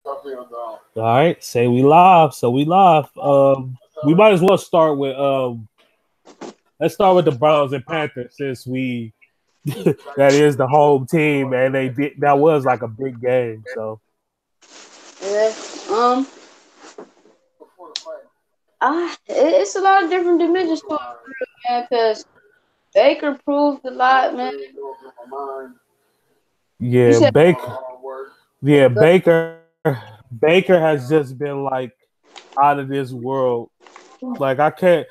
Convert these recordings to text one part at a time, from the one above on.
All right, say we live. So we live. We might as well start with let's start with the Browns and Panthers since we that is the home team and they did that was like a big game. So Yeah. Um. It's a lot of different dimensions to it, man. Cause Baker proved a lot, man. You yeah, said good. Baker has just been like out of this world. Like I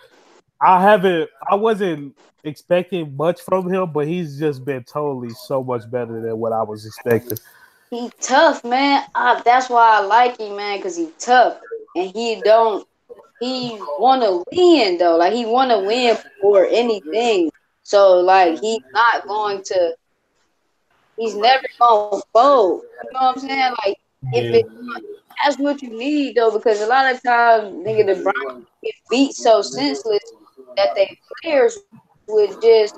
wasn't expecting much from him, but he's just been totally so much better than what I was expecting. He tough, man. That's why I like him, man. Cause he tough and he don't. He wanna win though. Like he wanna win for anything. So like he's not going to. He's never gonna fold. You know what I'm saying? Like if it that's what you need though, because a lot of times, nigga, the Browns get beat so senseless that they players would just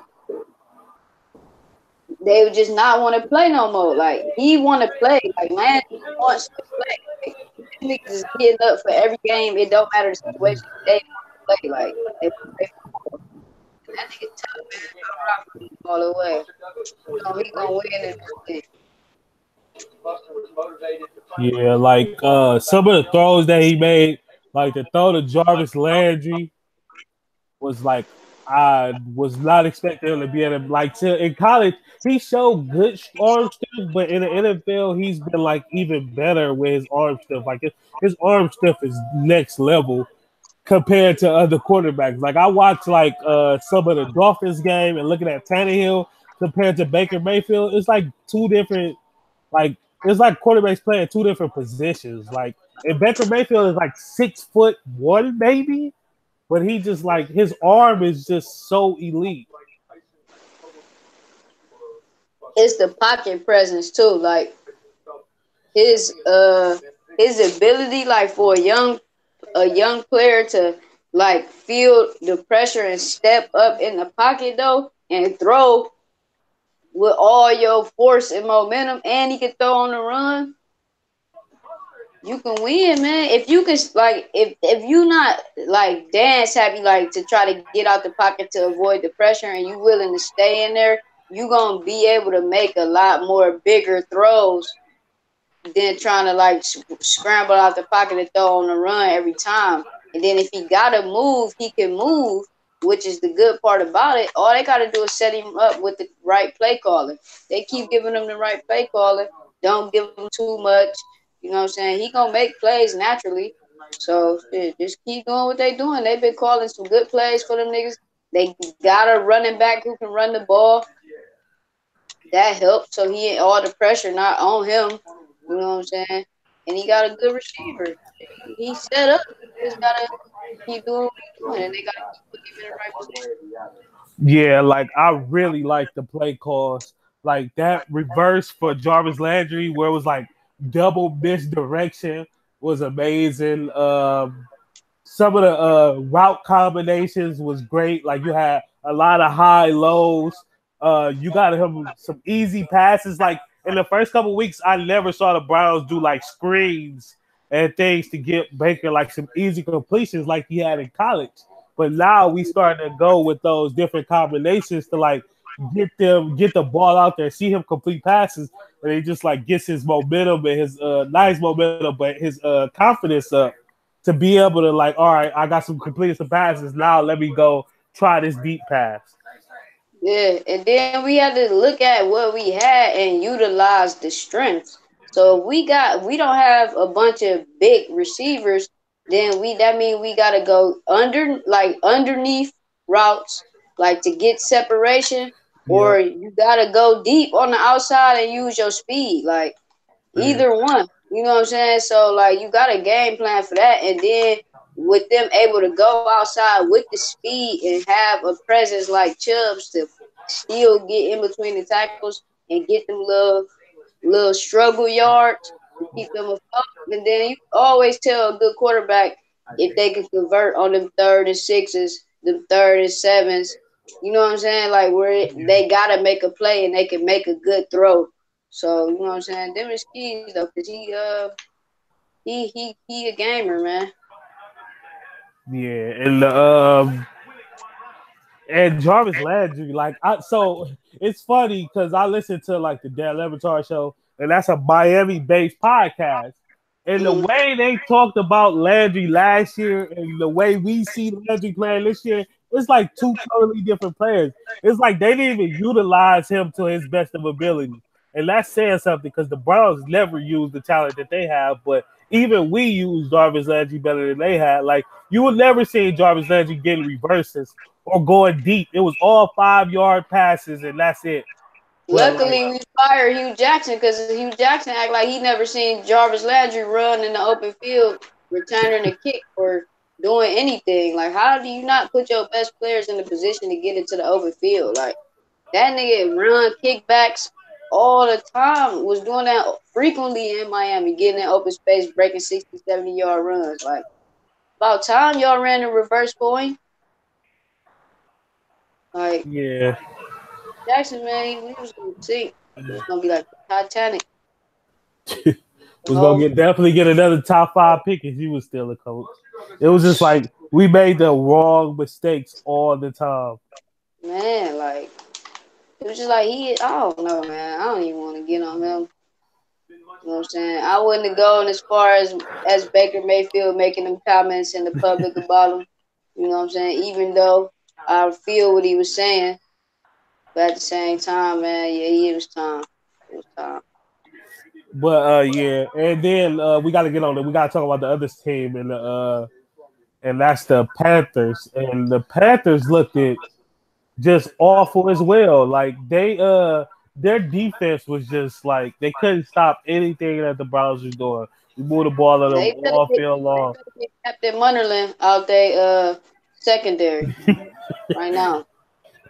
they would just not want to play no more. Like he want to play. Like man wants to play. Like, them niggas is getting up for every game. It don't matter the situation. They want to play. Like they want to play football. That nigga tough, man. I rock with him all the way. You know he gonna win in this thing. Yeah, like some of the throws that he made, like the throw to Jarvis Landry was like I was not expecting him to be able to like in college he showed good arm stuff, but in the NFL he's been like even better with his arm stuff. Like his arm stuff is next level compared to other quarterbacks. Like I watched like some of the Dolphins game and looking at Tannehill compared to Baker Mayfield, it's like two different like it's like quarterbacks playing two different positions. Like and Baker Mayfield is like 6'1" maybe, but he just like his arm is just so elite. It's the pocket presence too. Like his uh his ability, like for a young player to like feel the pressure and step up in the pocket though and throw with all your force and momentum, and he can throw on the run. You can win, man. If you can, like, if you not like dance happy, like to try to get out the pocket to avoid the pressure, and you willing to stay in there, you gonna be able to make a lot more bigger throws than trying to like scramble out the pocket and throw on the run every time. And then if he gotta move, he can move, which is the good part about it. All they gotta do is set him up with the right play caller. They keep giving him the right play caller. Don't give him too much. You know what I'm saying? He gonna make plays naturally. So shit, just keep doing what they doing. They've been calling some good plays for them niggas. They got a running back who can run the ball. That helps. So he ain't all the pressure not on him. You know what I'm saying? And he got a good receiver. He set up. He just gotta keep doing what he's doing, and they gotta keep putting him in the right position. Yeah, like I really like the play calls. Like that reverse for Jarvis Landry, where it was like double misdirection, was amazing. Some of the route combinations was great. Like you had a lot of high lows. You got him some easy passes. Like in the first couple weeks, I never saw the Browns do like screens and things to get Baker like some easy completions like he had in college. But now we starting to go with those different combinations to like get the ball out there, see him complete passes, and he just like gets his momentum and his nice momentum, but his confidence up to be able to like, all right, I got some completed some passes. Now let me go try this deep pass. Yeah, and then we had to look at what we had and utilize the strengths. So if we don't have a bunch of big receivers, then we that means we gotta go underneath routes, like to get separation, or Yep. you gotta go deep on the outside and use your speed. Like Yeah. either one. You know what I'm saying? So like you got a game plan for that, and then with them able to go outside with the speed and have a presence like Chubbs to still get in between the tackles and get them little struggle yards to keep them afloat. And then you always tell a good quarterback if they can convert on them third and sixes, them third and sevens. You know what I'm saying? Like where they gotta make a play and they can make a good throw. So you know what I'm saying? Them is keys though, cause he a gamer, man. Yeah, and Jarvis Landry, so it's funny because I listen to like the Dan Le Batard show, and that's a Miami-based podcast. And the way they talked about Landry last year and the way we see Landry playing this year, it's like two totally different players. It's like they didn't even utilize him to his best of ability. And that's saying something because the Browns never use the talent that they have, but even we use Jarvis Landry better than they had. Like, you would never see Jarvis Landry getting reverses or going deep. It was all 5-yard passes, and that's it. Luckily, we fired Hugh Jackson because Hugh Jackson act like he never seen Jarvis Landry run in the open field, returning a kick or doing anything. Like, how do you not put your best players in the position to get into the open field? Like, that nigga run kickbacks all the time, was doing that frequently in Miami, getting in open space, breaking 60, 70-yard runs. Like, about time y'all ran a reverse point. Like, yeah. Jackson, man, we was gonna sink. It was gonna be like Titanic. Was gonna definitely get another top 5 pick if he was still a coach. It was just like we made the wrong mistakes all the time. Man, like it was just like I don't know, man. I don't even want to get on him. You know what I'm saying? I wouldn't have gone as far as Baker Mayfield making them comments in the public about him. You know what I'm saying? Even though I feel what he was saying, but at the same time, man, yeah, it was time. It was time. But yeah, and then we got to get on it. We got to talk about the other team, and that's the Panthers. And the Panthers looked at just awful as well. Like their defense was just like they couldn't stop anything that the Browns was doing. We moved the ball at them all field long. Captain Munderland out there secondary right now.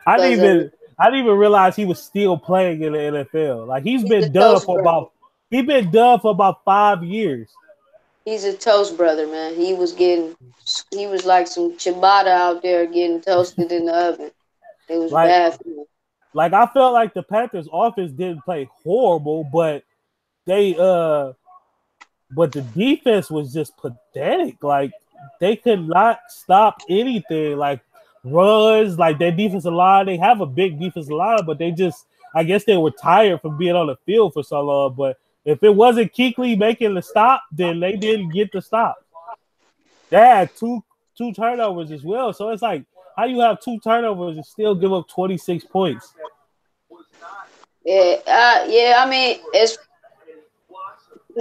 I didn't even realize he was still playing in the NFL. Like he's been done for about 5 years. He's a toast brother, man. He was like some ciabatta out there getting toasted in the oven. It was bad for him. Like I felt like the Panthers offense didn't play horrible, but the defense was just pathetic. Like they could not stop anything. Like runs, like their defensive line, they have a big defensive line, but I guess they were tired from being on the field for so long. But if it wasn't Kuechly making the stop, then they didn't get the stop. They had two turnovers as well. So it's like, how you have 2 turnovers and still give up 26 points? Yeah, I mean,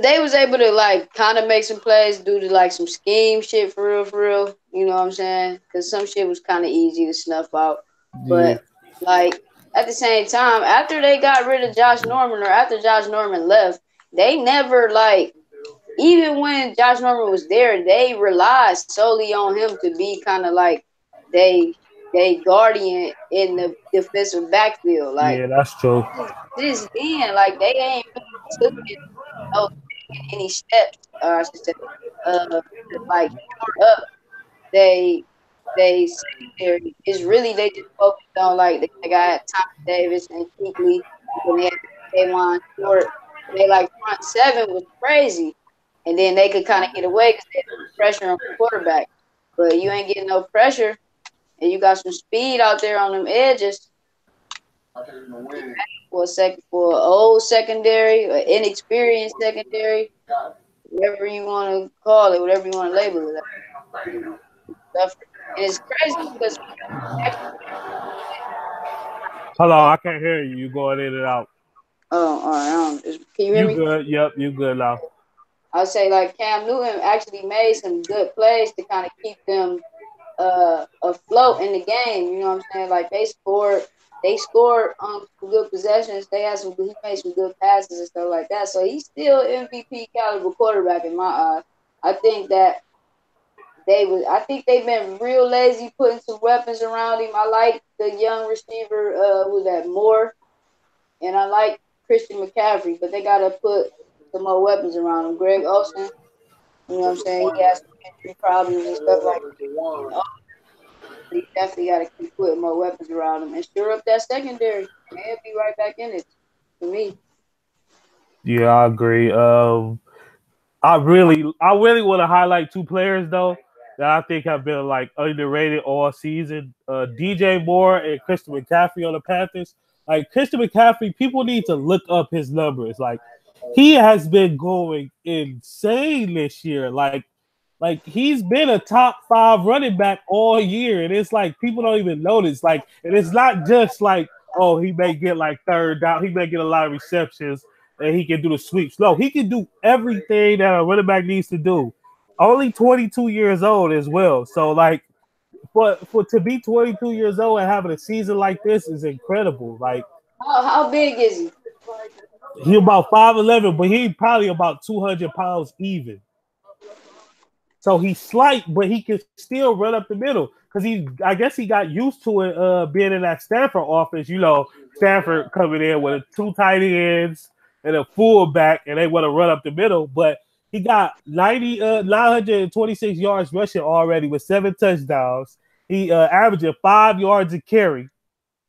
they was able to like kind of make some plays due to like some scheme shit for real. You know what I'm saying? Because some shit was kind of easy to snuff out. But like at the same time, after they got rid of Josh Norman or after Josh Norman left, they never like, even when Josh Norman was there, they relied solely on him to be kind of like they guardian in the defensive backfield. Like, yeah, that's true. Since then, like they ain't really took any steps, I should say, like up. They secondary is really, they just focused on like they got Thomas Davis and Kuechly, and they had K'Waun Short. They like front 7 was crazy, and then they could kind of get away because they had pressure on the quarterback. But you ain't getting no pressure, and you got some speed out there on them edges. For an old secondary, or inexperienced secondary, whatever you want to call it, whatever you want to label it. And it's crazy because. Hold on, I can't hear you. You going in and out. Oh, all right. Can you hear me? You good? Yep, you good now. I would say like Cam Newton actually made some good plays to kind of keep them afloat in the game. You know what I'm saying? Like they scored on some good possessions. He made some good passes and stuff like that. So he's still MVP caliber quarterback in my eyes. I think they've been real lazy putting some weapons around him. I like the young receiver, who's that Moore, and I like Christian McCaffrey, but they gotta put some more weapons around him. Greg Olsen, you know what I'm saying? He has some injury problems and stuff like that. You definitely got to keep putting more weapons around him and stir up that secondary. They'll be right back in it for me. Yeah, I agree. I really want to highlight two players though that I think have been like underrated all season. DJ Moore and Christian McCaffrey on the Panthers. Like Christian McCaffrey, people need to look up his numbers. Like he has been going insane this year. Like he's been a top 5 running back all year, and it's like people don't even notice. Like, and it's not just like, oh, he may get like third down, he may get a lot of receptions, and he can do the sweeps. No, he can do everything that a running back needs to do. Only 22 years old as well. So like, for to be 22 years old and having a season like this is incredible. Like How big is he? he about 5'11", but he probably about 200 pounds even. So he's slight, but he can still run up the middle because I guess he got used to it being in that Stanford offense. You know, Stanford coming in with 2 tight ends and a fullback, and they want to run up the middle. But he got 926 yards rushing already with 7 touchdowns. He averaging 5 yards a carry.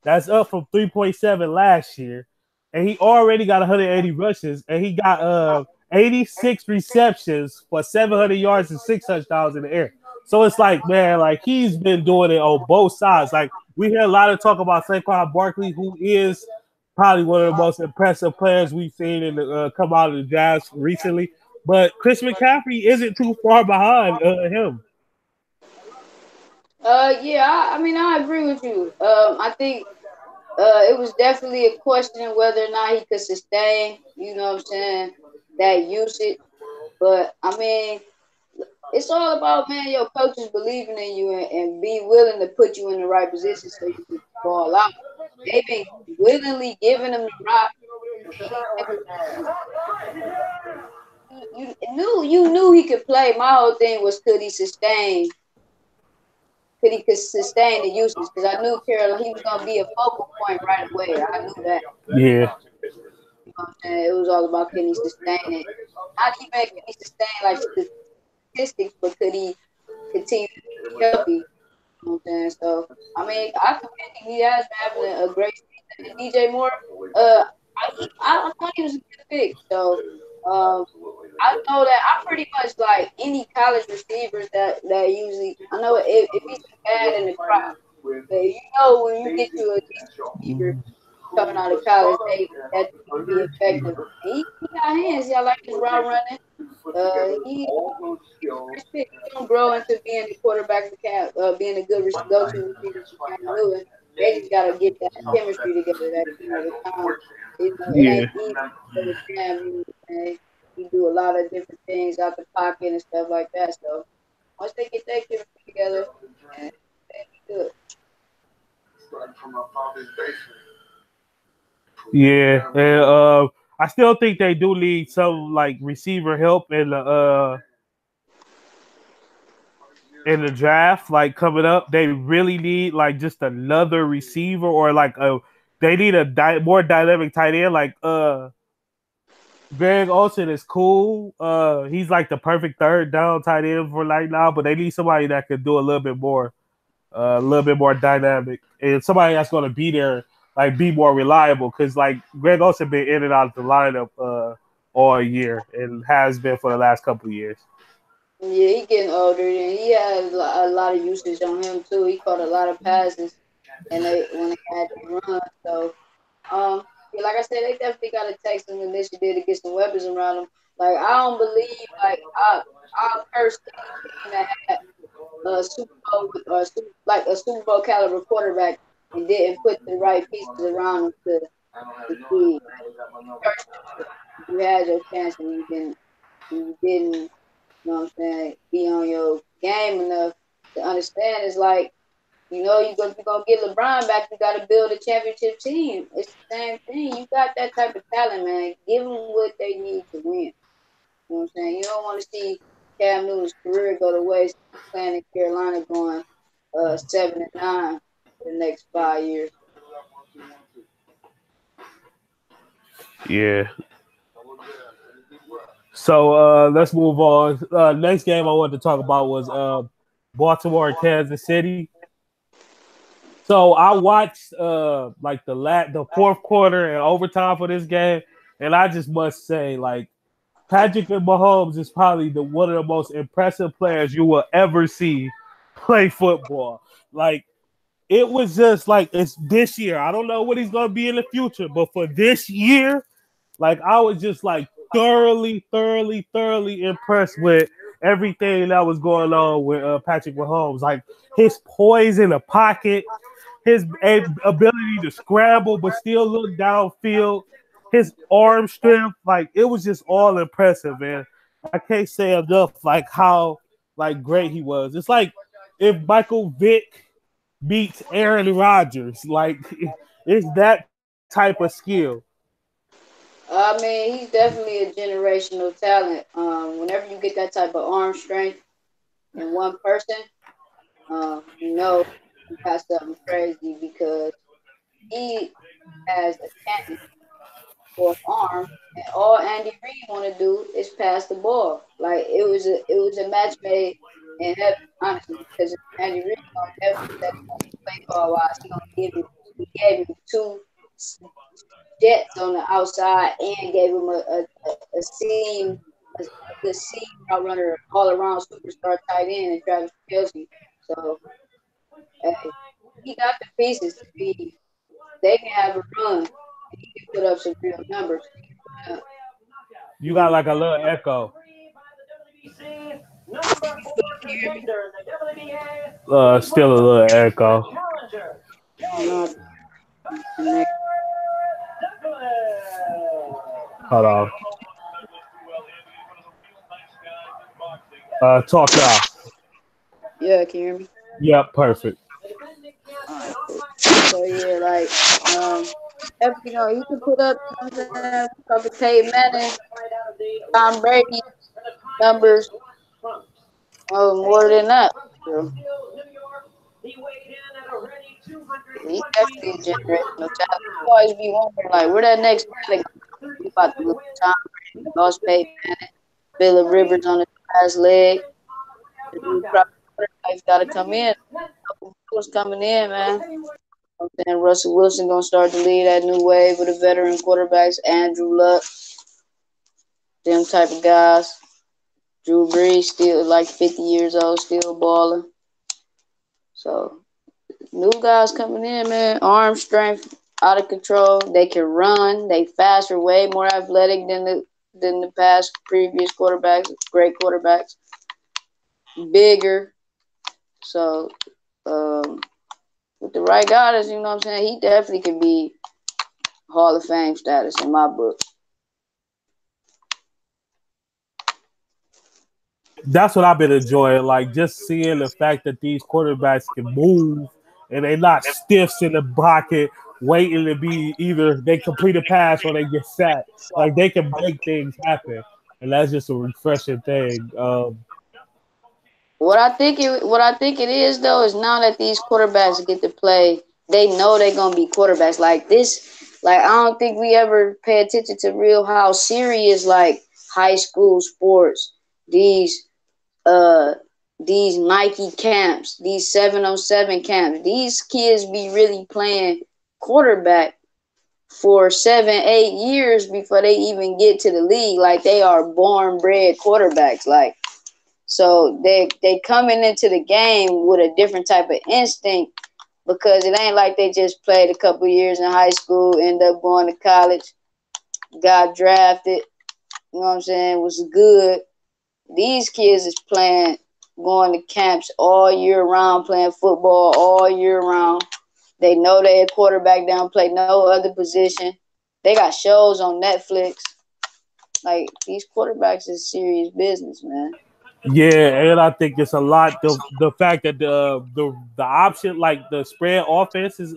That's up from 3.7 last year. And he already got 180 rushes, and he got 86 receptions for 700 yards and 6 touchdowns in the air. So it's like, man, like he's been doing it on both sides. Like we hear a lot of talk about Saquon Barkley, who is probably one of the most impressive players we've seen in the come out of the draft recently. But Chris McCaffrey isn't too far behind him. Yeah, I mean, I agree with you. I think it was definitely a question of whether or not he could sustain, you know what I'm saying, that usage. But I mean, it's all about, man, your coaches believing in you and be willing to put you in the right position so you can ball out. They've been willingly giving him the rock. You knew he could play. My whole thing was could he sustain the usage, because I knew Carolina, he was gonna be a focal point right away. I knew that. Yeah. You know what I'm saying? It was all about can he sustain it. Not even can he sustain like statistics, but could he continue to be healthy? You know what I'm saying? So I mean, I think he has been having a great season. And DJ Moore, I thought he was a good pick. So I know that I pretty much like any college receivers that usually, I know if he's bad in the crowd, but you know when you get to a decent receiver coming out of college, that can be effective. He got hands. Yeah, I like his route running. He's gonna grow into being the quarterback of camp, being a good go-to receiver for Cam Newton. They just gotta get that chemistry together. That time. It ain't easy for Cam Newton. He do a lot of different things out the pocket and stuff like that. So once they get that chemistry together, man, they be good. Yeah, and I still think they do need some like receiver help in the draft, like coming up. They really need like just another receiver or like they need a more dynamic tight end. Like Greg Olsen is cool. He's like the perfect third down tight end for right now, but they need somebody that could do a little bit more dynamic, and somebody that's going to be there, like be more reliable. Because like Greg Olsen been in and out of the lineup all year and has been for the last couple of years. Yeah, he getting older, and he has a lot of usage on him too. He caught a lot of passes, and when they had to run. So, yeah, like I said, they definitely got to take some initiative to get some weapons around them. Like I don't believe like I curse any team that had a Super Bowl like a Super Bowl caliber quarterback and didn't put the right pieces around him to succeed. You had your chance and you didn't. You know what I'm saying? Be on your game enough to understand. It's like, you know, you're gonna get LeBron back. You got to build a championship team. It's the same thing. You got that type of talent, man. Give them what they need to win. You know what I'm saying? You don't want to see Cam Newton's career go to waste playing in Carolina, going 7-9 for the next 5 years. Yeah. So let's move on. Next game I wanted to talk about was Baltimore and Kansas City. So I watched like the fourth quarter and overtime for this game, and I just must say, like, Patrick Mahomes is probably one of the most impressive players you will ever see play football. Like it was just like it's this year. I don't know what he's gonna be in the future, but for this year, like I was just like thoroughly impressed with everything that was going on with Patrick Mahomes. Like his poise in the pocket, his ability to scramble but still look downfield, his arm strength, like it was just all impressive, man. I can't say enough like how like great he was. It's like if Michael Vick beats Aaron Rodgers, like it's that type of skill. I mean, he's definitely a generational talent. Whenever you get that type of arm strength in one person, you know you got something crazy because he has a cannon for an arm, and all Andy Reid want to do is pass the ball. Like it was a match made in heaven, honestly, because Andy Reid gonna definitely set play call wise. He gave him two jets on the outside and gave him a seam, a good seam route runner, all around superstar tight end and Travis Kelce. So hey, he got the pieces to be. They can have a run. And he can put up some real numbers. You got like a little echo. Still a little echo. Hold on. Talk now. Yeah, can you hear me? Yep, perfect. So yeah, like you can put up, cover Peyton Manning, Tom Brady numbers, more than that. So, he's definitely a generational talent. You always be wondering like where that next man we about to lose Tom Brady, lost Peyton Manning, Phillip Rivers on his last leg. The new quarterback's got to come in. What's coming in, man? And Russell Wilson gonna start to lead that new wave with the veteran quarterbacks, Andrew Luck, them type of guys. Drew Brees still like 50 years old, still balling. So new guys coming in, man. Arm strength out of control. They can run. They faster, way more athletic than the past previous quarterbacks. Great quarterbacks. Bigger. So with the right guys, you know what I'm saying? He definitely could be Hall of Fame status in my book. That's what I've been enjoying. Like just seeing the fact that these quarterbacks can move and they're not stiffs in the pocket waiting to be either they complete a pass or they get sacked. Like they can make things happen. And that's just a refreshing thing. What I think it is though is now that these quarterbacks get to play, they know they're gonna be quarterbacks. Like this, like I don't think we ever pay attention to real how serious like high school sports, these uh these Nike camps, these 7-on-7 camps, these kids be really playing quarterback for 7-8 years before they even get to the league. Like they are born bred quarterbacks. Like so they coming into the game with a different type of instinct because it ain't like they just played a couple years in high school, end up going to college, got drafted, you know what I'm saying, was good. These kids is playing, going to camps all year round, playing football all year round. They know they a quarterback, they don't play no other position. They got shows on Netflix. Like these quarterbacks is serious business, man. Yeah, and I think it's a lot the fact that the option like the spread offense is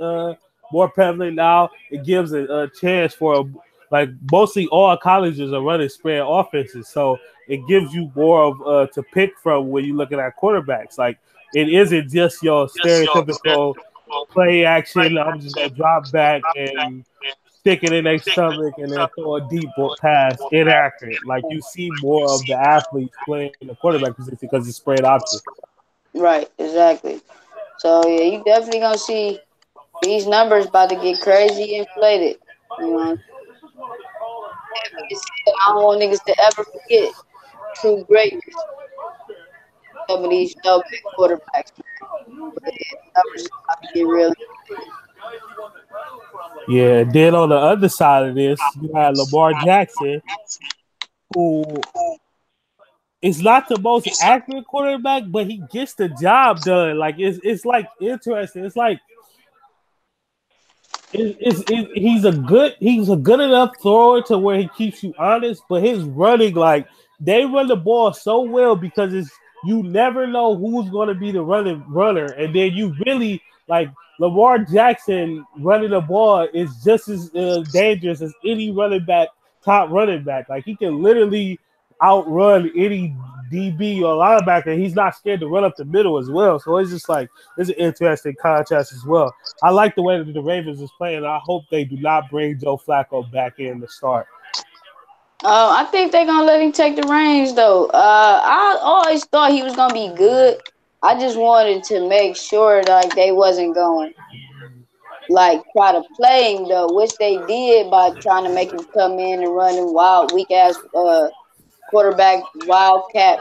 more prevalent now. It gives a chance for like mostly all colleges are running spread offenses, so it gives you more of to pick from when you looking at quarterbacks. Like it isn't just your stereotypical play action. I'm just gonna drop back and stick it in their stomach and then throw a deep pass inaccurate. Like you see more of the athletes playing the quarterback position because it's spread option. Right, exactly. So yeah, you definitely gonna see these numbers about to get crazy inflated. You know, Like I said, I don't want niggas to ever forget true greatness. Some of these throwback quarterbacks, man. But numbers about to get real. Yeah. Then on the other side of this, you had Lamar Jackson, who is not the most accurate quarterback, but he gets the job done. Like it's like interesting. It's like he's a good enough thrower to where he keeps you honest, but his running, like they run the ball so well because it's you never know who's going to be the runner, and then you really like Lamar Jackson running the ball is just as dangerous as any running back, top running back. Like he can literally outrun any DB or linebacker. He's not scared to run up the middle as well. So it's just like it's an interesting contrast as well. I like the way that the Ravens is playing. I hope they do not bring Joe Flacco back in to start. I think they're gonna let him take the reins though. I always thought he was gonna be good. I just wanted to make sure like they wasn't going like try to play him though, which they did by trying to make him come in and running wild, weak ass quarterback wildcat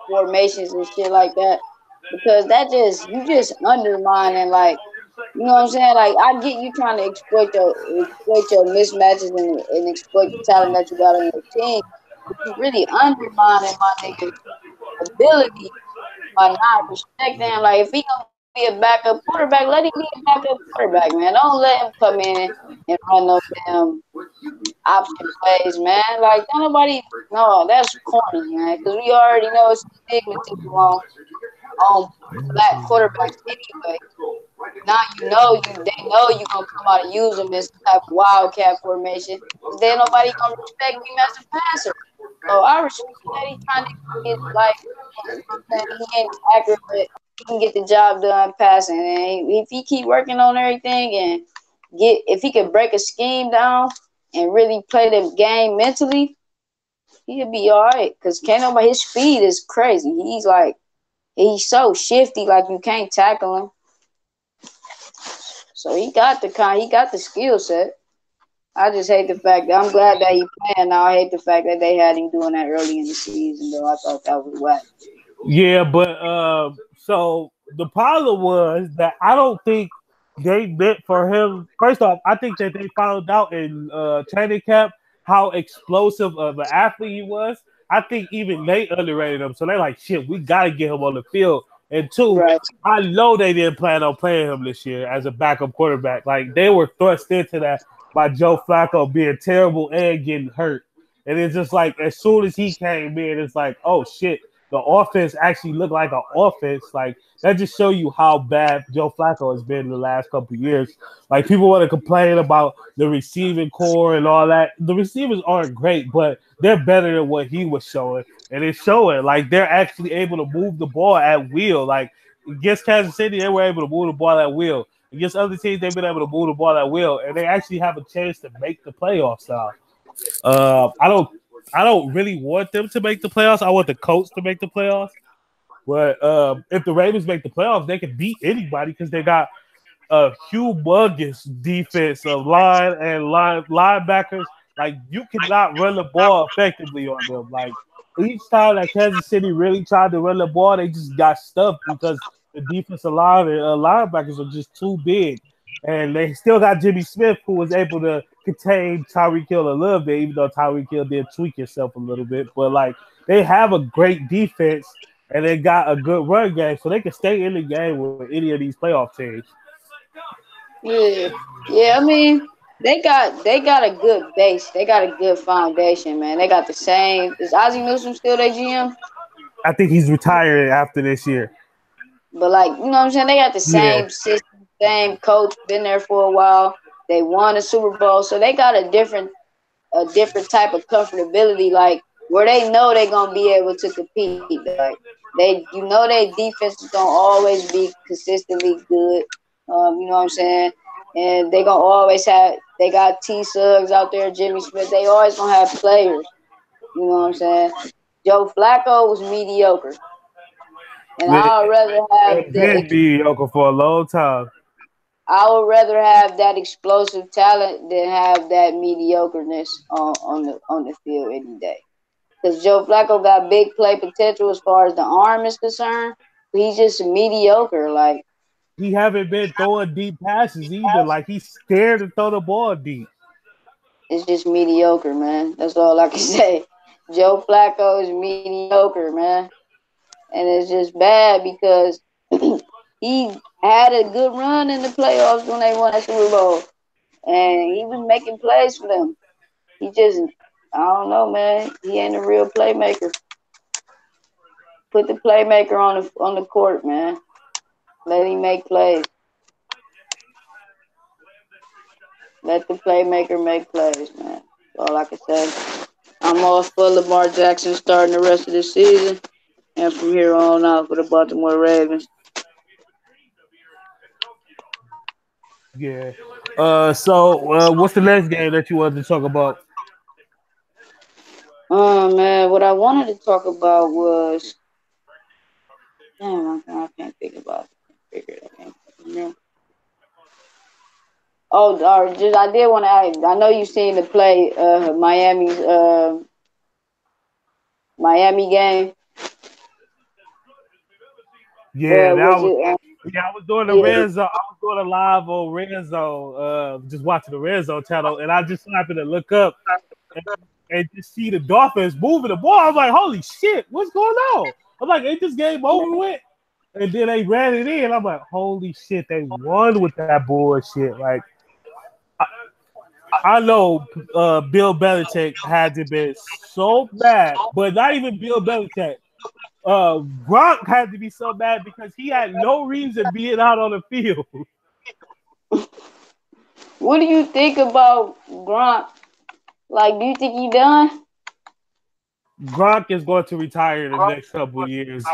formations and shit like that. Because that just you just undermining like you know what I'm saying? Like I get you trying to exploit your mismatches and exploit the talent that you got on your team, but you really undermining my nigga's ability by not respecting. Like if he gonna be a backup quarterback, let him be a backup quarterback, man. Don't let him come in and run those damn option plays, man. Like don't nobody. No, that's corny, man. Because we already know it's a stigma on black quarterbacks anyway. Now they know you gonna come out and use him as some type of wildcat formation. Then nobody gonna respect him as a passer. So I respect that he's trying to get like you know what I'm saying, he ain't accurate, but he can get the job done passing. And if he keep working on everything and if he can break a scheme down and really play the game mentally, he'll be all right. Cause can't nobody his speed is crazy. He's so shifty, like you can't tackle him. So he got the skill set. I just hate the fact that I'm glad that he playing now. I hate the fact that they had him doing that early in the season, though. I thought that was whack. Yeah, but so the problem was that I don't think they meant for him. First off, I think that they found out in training camp how explosive of an athlete he was. I think even they underrated him. So they're like, shit, we got to get him on the field. And two, Right. I know they didn't plan on playing him this year as a backup quarterback. Like they were thrust into that by Joe Flacco being terrible and getting hurt. And it's just like as soon as he came in, it's like, oh shit, the offense actually looked like an offense. Like that just show you how bad Joe Flacco has been in the last couple of years. Like people want to complain about the receiving core and all that. The receivers aren't great, but they're better than what he was showing. And it's showing like they're actually able to move the ball at will. Like against Kansas City, they were able to move the ball at will. Against other teams, they've been able to move the ball at will, and they actually have a chance to make the playoffs now. I don't really want them to make the playoffs. I want the Colts to make the playoffs. But if the Ravens make the playoffs, they can beat anybody because they got a humongous defensive line and linebackers. Like you cannot run the ball effectively on them. Like each time that Kansas City really tried to run the ball, they just got stuffed because the defensive line and linebackers are just too big. And they still got Jimmy Smith, who was able to contain Tyreek Hill a little bit, even though Tyreek Hill did tweak himself a little bit. But like they have a great defense and they got a good run game, so they can stay in the game with any of these playoff teams. Yeah. I mean, they got a good base. They got a good foundation, man. They got the same. Is Ozzie Newsome still their GM? I think he's retiring after this year. But like, you know what I'm saying? They got the same system, same coach, been there for a while. They won a Super Bowl, so they got a different type of comfortability, like where they know they're gonna be able to compete. Like their defense is gonna always be consistently good. You know what I'm saying? And they gonna always they got T Suggs out there, Jimmy Smith. They always gonna have players. You know what I'm saying? Joe Flacco was mediocre. And I'd rather have been mediocre for a long time. I would rather have that explosive talent than have that mediocreness on the field any day. Because Joe Flacco got big play potential as far as the arm is concerned. But he's just mediocre. Like He haven't been throwing deep passes either. Like he's scared to throw the ball deep. it's just mediocre, man. That's all I can say. Joe Flacco is mediocre, man. And it's just bad because he had a good run in the playoffs when they won that Super Bowl. And he was making plays for them. He just, I don't know, man. He ain't a real playmaker. Put the playmaker on the court, man. Let him make plays. Let the playmaker make plays, man. That's all I can say. I'm all for Lamar Jackson starting the rest of the season and from here on out for the Baltimore Ravens. Yeah. So what's the next game that you wanted to talk about? Oh man, what I wanted to talk about was damn, I can't think about it. Figure it. I can't remember. Oh, or just I did want to add. I know you've seen the play, Miami game. Yeah, that Was was it? yeah, I was doing the Yeah, red zone. I was doing a live on red zone, just watching the red zone channel, and I just happened to look up and, and just see the Dolphins moving the ball. I was like, holy shit, what's going on? I'm like, ain't this game over with? And then they ran it in. I'm like, holy shit, they won with that bullshit. Like, I, I know Bill Belichick had to be so bad, but not even Bill Belichick. Gronk had to be so bad because he had no reason being out on the field. what do you think about Gronk? Like, do you think he done? Gronk is going to retire in the next couple of years.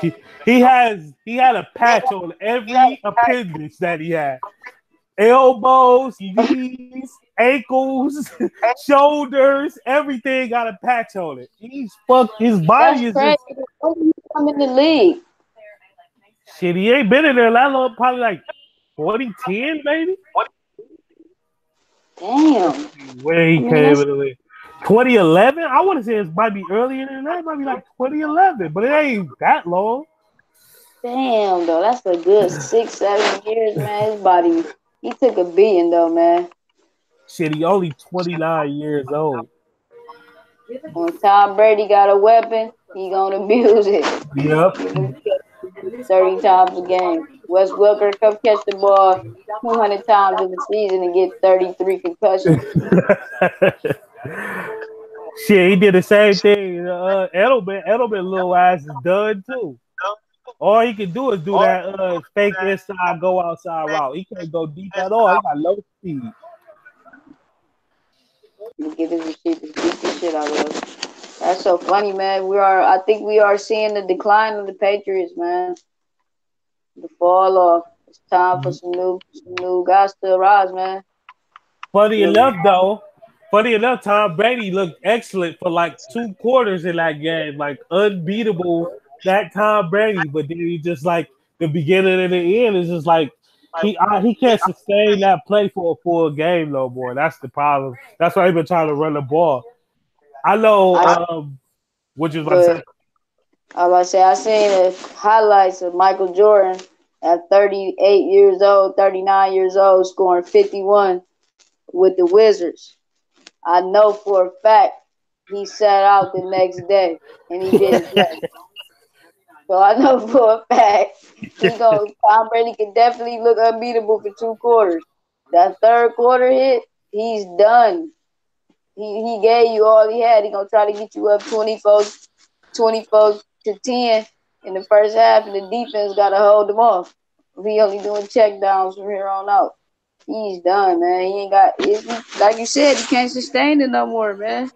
He had a patch on every appendage that he had. Elbows, knees, ankles, shoulders, everything got a patch on it. He's fucked. His That's body is crazy. just When did he come in the league? shit. He ain't been in there that long. Probably like 2010, maybe. Damn. Where he I mean, came that's in the league. 2011? I want to say it might be earlier than that. It might be like 2011, but it ain't that long. damn though. That's a good 6, 7 years, man. His body, he took a beating though, man. Shit, he only 29 years old. When Tom Brady got a weapon, he gonna abuse it. Yep. Give him 30 times a game. Wes Welker come catch the ball 200 times in the season and get 33 concussions. Shit, he did the same thing. Edelman little ass is done too. All he can do is do that fake inside, go outside route. He can't go deep at all. He got low speed. You get his receivers, beat the shit out of us. That's so funny, man. I think we are seeing the decline of the Patriots, man. The fall off. It's time for some new guys to arise, man. Funny Yeah. enough, Tom Brady looked excellent for like 2 quarters in that game, like unbeatable. That Tom Brady, but then he just like the beginning and the end is just like he can't sustain that play for a full game no more. That's the problem. That's why he been trying to run the ball. I know. I, What you was about to but say? I was about to say I seen the highlights of Michael Jordan at 38 years old, 39 years old, scoring 51 with the Wizards. I know for a fact he sat out the next day and he didn't play. So I know for a fact Tom Brady can definitely look unbeatable for 2 quarters. That third quarter hit, he's done. He gave you all he had. He gonna try to get you up 24 to 10 in the first half, and the defense gotta hold them off. He only doing check downs from here on out. He's done, man. He ain't got like you said, he can't sustain it no more, man.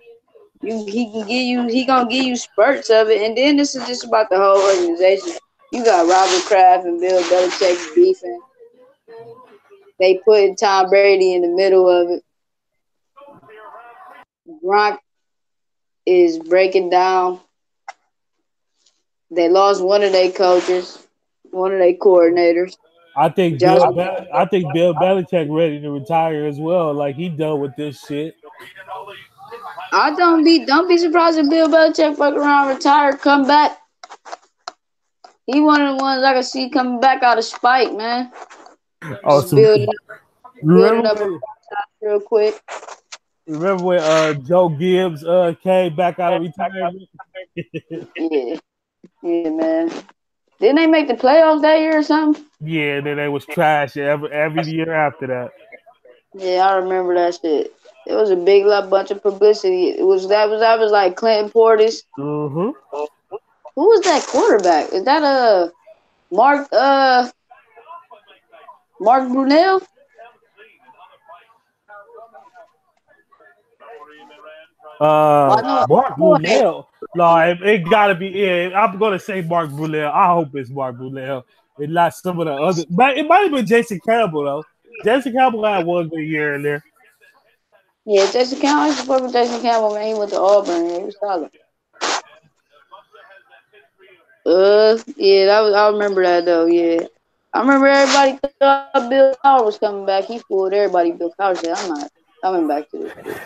He gonna give you spurts of it, and then this is just about the whole organization. You got Robert Kraft and Bill Belichick beefing. They put Tom Brady in the middle of it. Gronk is breaking down. They lost one of their coaches, one of their coordinators. Josh, I think Bill Belichick ready to retire as well. Like he done with this shit. I don't be surprised if Bill Belichick fuck around, retire, come back. He one of the ones I can see coming back out of spite, man. Oh, Just so building remember up a when franchise real quick. Joe Gibbs came back out of retirement? Yeah, yeah, man. Didn't they make the playoffs that year or something? Yeah, then they was trash every year after that. Yeah, I remember that shit. It was a big bunch of publicity. That was like Clinton Portis. Mm-hmm. Who was that quarterback? Is that Mark Mark Brunell? Well, I know Mark boy, Brunell. No, it gotta be. Yeah, I'm gonna say Mark Brunell. I hope it's Mark Brunell and not some of the other. But it might have been Jason Campbell though. Jason Campbell had one good year in there. yeah, Jason Campbell. I used to fuck with Jason Campbell, man. He went to Auburn. He was solid. Yeah, I remember that though. Yeah, I remember everybody thought Bill Cowher was coming back. He fooled everybody. Bill Cowher said, "I'm not coming back to this shit."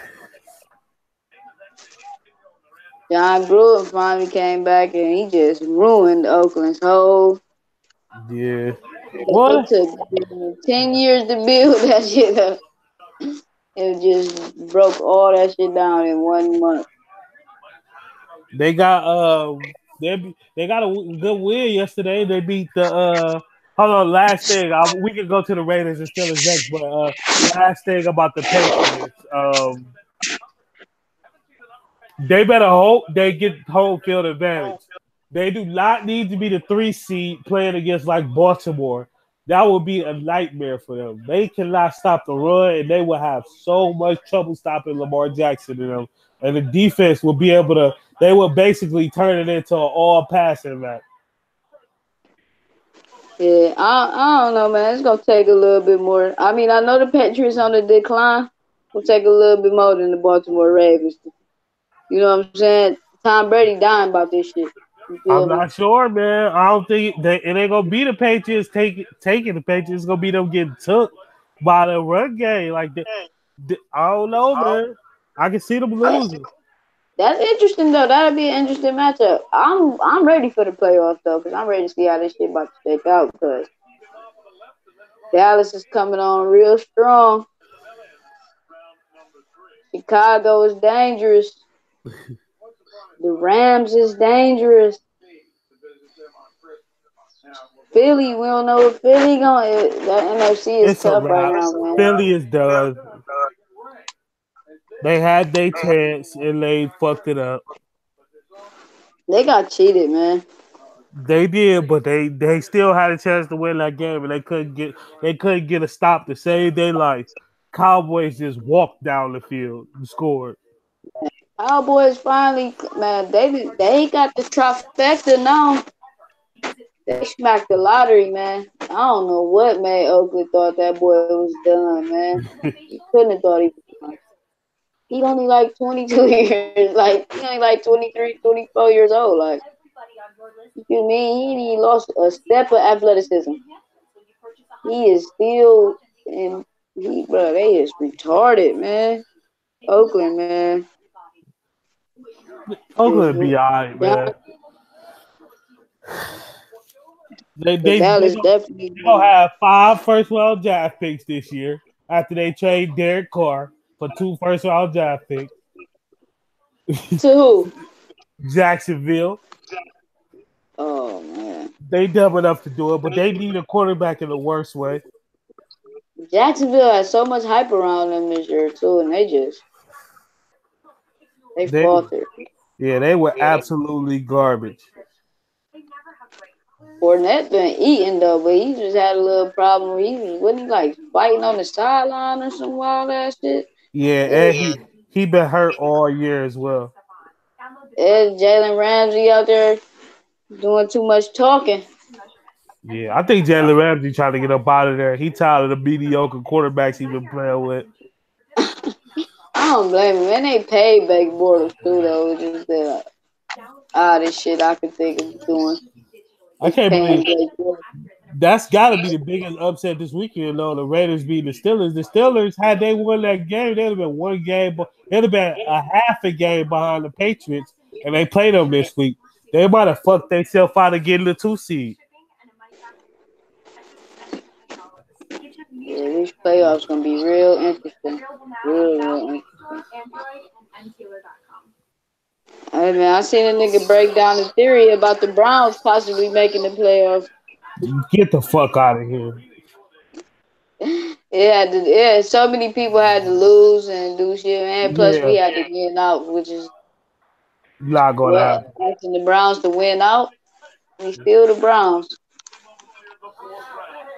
John Gruden finally came back and he just ruined Oakland's whole. Yeah. It Well, took 10 years to build that shit up. It just broke all that shit down in 1 month. they got they got a good win yesterday. They beat the hold on, last thing. We can go to the Raiders and Steelers next, but last thing about the Patriots. They better hope they get home field advantage. They do not need to be the 3 seed playing against like Baltimore. That would be a nightmare for them. They cannot stop the run, and they will have so much trouble stopping Lamar Jackson and them. And the defense will be able to. They will basically turn it into an all passing match. Yeah, I don't know, man. It's gonna take a little bit more. I mean, I know the Patriots on the decline. Will take a little bit more than the Baltimore Ravens. You know what I'm saying? Tom Brady dying about this shit. You I'm feel me? not sure, man. I don't think it ain't gonna be the Patriots taking the Patriots. It's gonna be them getting took by the run game. Like I don't know, man. I can see them losing. That's interesting though. That'll be an interesting matchup. I'm ready for the playoffs though, because I'm ready to see how this shit about to shake out. Because Dallas is coming on real strong. Chicago is dangerous. The Rams is dangerous. Philly, we don't know what Philly going. That NFC is It's a tough right wrap. now, man. Philly is done. They had their chance and they fucked it up. They got cheated, man. They did, but they still had a chance to win that game, and they couldn't get a stop to save their life. Cowboys just walked down the field and scored. Cowboys finally, man. They got the trifecta now. They smacked the lottery, man. I don't know what made Oakland thought that boy was done, man. He couldn't have thought he was done. He only like 22 years, like he only like 23, 24 years old. Like, you mean he lost a step of athleticism? He is still, and bro, they is retarded, man. Oakland, man. Oakland be alright, Down, man. They but they they Dallas gonna, definitely. they gonna have 5 first round draft picks this year after they trade Derek Carr for 2 first round draft picks. To who? Jacksonville. Oh man, They dumb enough to do it, but they need a quarterback in the worst way. Jacksonville has so much hype around them this year too, and they They faltered. Yeah, they were absolutely garbage. Fournette been eating though, but he just had a little problem. Wasn't he like fighting on the sideline or some wild ass shit? Yeah, and he been hurt all year as well. And Jalen Ramsey out there doing too much talking. Yeah, I think Jalen Ramsey trying to get up out of there. He tired of the mediocre quarterbacks he been playing with. I don't blame him. And they paid Blake Bortles too, though. It's just that this shit I could think of doing. I can't Paying believe Blake Bortles. That's got to be the biggest upset this weekend, though. The Raiders beat the Steelers. The Steelers, had they won that game, they'd have been one game. They'd have been a half a game behind the Patriots, and they played them this week. They might have fucked themselves out of getting the 2 seed. Yeah, these playoffs gonna be real interesting. Real interesting. Hey man, I seen a nigga break down the theory about the Browns possibly making the playoffs. Get the fuck out of here. Yeah, so many people had to lose and do shit, man. Plus, we had to win out, which is not gonna happen. Asking the Browns to win out. We still the Browns.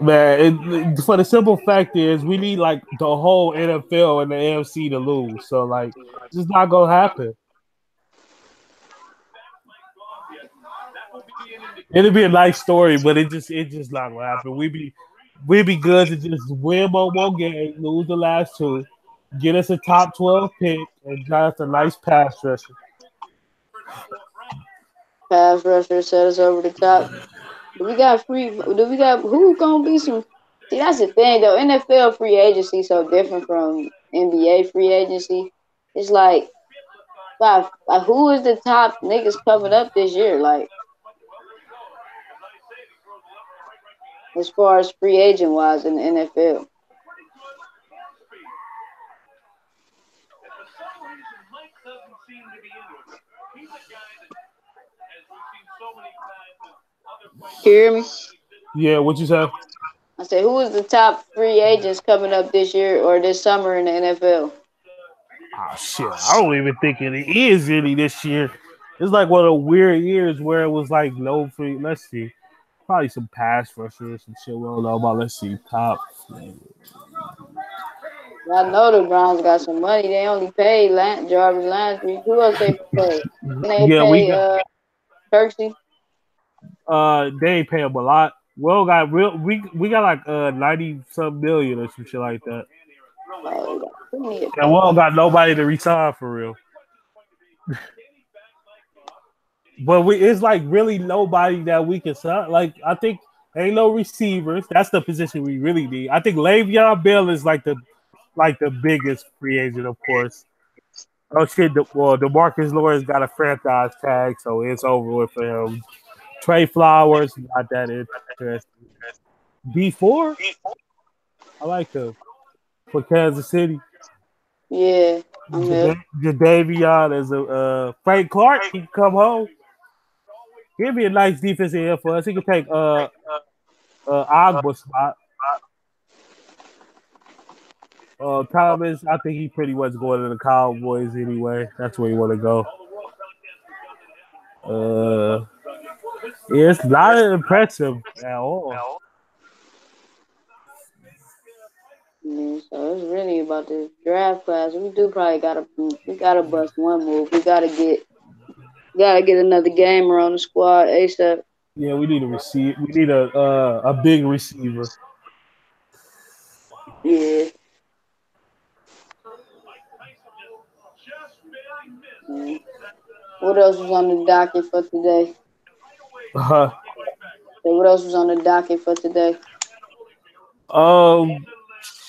Man, for the simple fact is, we need like the whole NFL and the AFC to lose. So like, it's just not gonna happen. It'll be a nice story, but it just not gonna happen. We'd be good to just win one game, lose the last 2, get us a top 12 pick, and draft a nice pass rusher. Pass rusher set us over the top. Do we got who gonna be some? See, that's the thing though. NFL free agency so different from NBA free agency. It's like who is the top niggas coming up this year? Like, as far as free agent wise in the NFL. You hear me? Yeah, what you say? I said, who is the top free agents coming up this year or this summer in the NFL? Oh shit, I don't even think it is any this year. It's like one of the weird years where it was like no free. Let's see, probably some pass rushers, some shit we don't know about. Let's see, top. I know the Browns got some money. They only paid Jarvis Landry. Who else they pay? We got Kirksey. They ain't pay him a lot. We got like 90-some million or some shit like that. And we don't got nobody to resign for real. But it's like really nobody that we can sign. Like, I think ain't no receivers. That's the position we really need. I think Le'Veon Bell is like the biggest free agent, of course. Oh shit! DeMarcus Lawrence got a franchise tag, so it's over with for him. Trey Flowers, not that interesting. D4, I like him for Kansas City. Yeah, Jadavion is a Frank Clark. He can come home. He'll be a nice defensive end for us. He can take Agba's spot. Thomas, I think he pretty much going to the Cowboys anyway. That's where he want to go. It's not impressive at all. Yeah, so it's really about the draft class. We gotta bust one move. We gotta get another gamer on the squad ASAP. Yeah, we need a receiver. We need a big receiver. Yeah. What else was on the docket for today? What else was on the docket for today?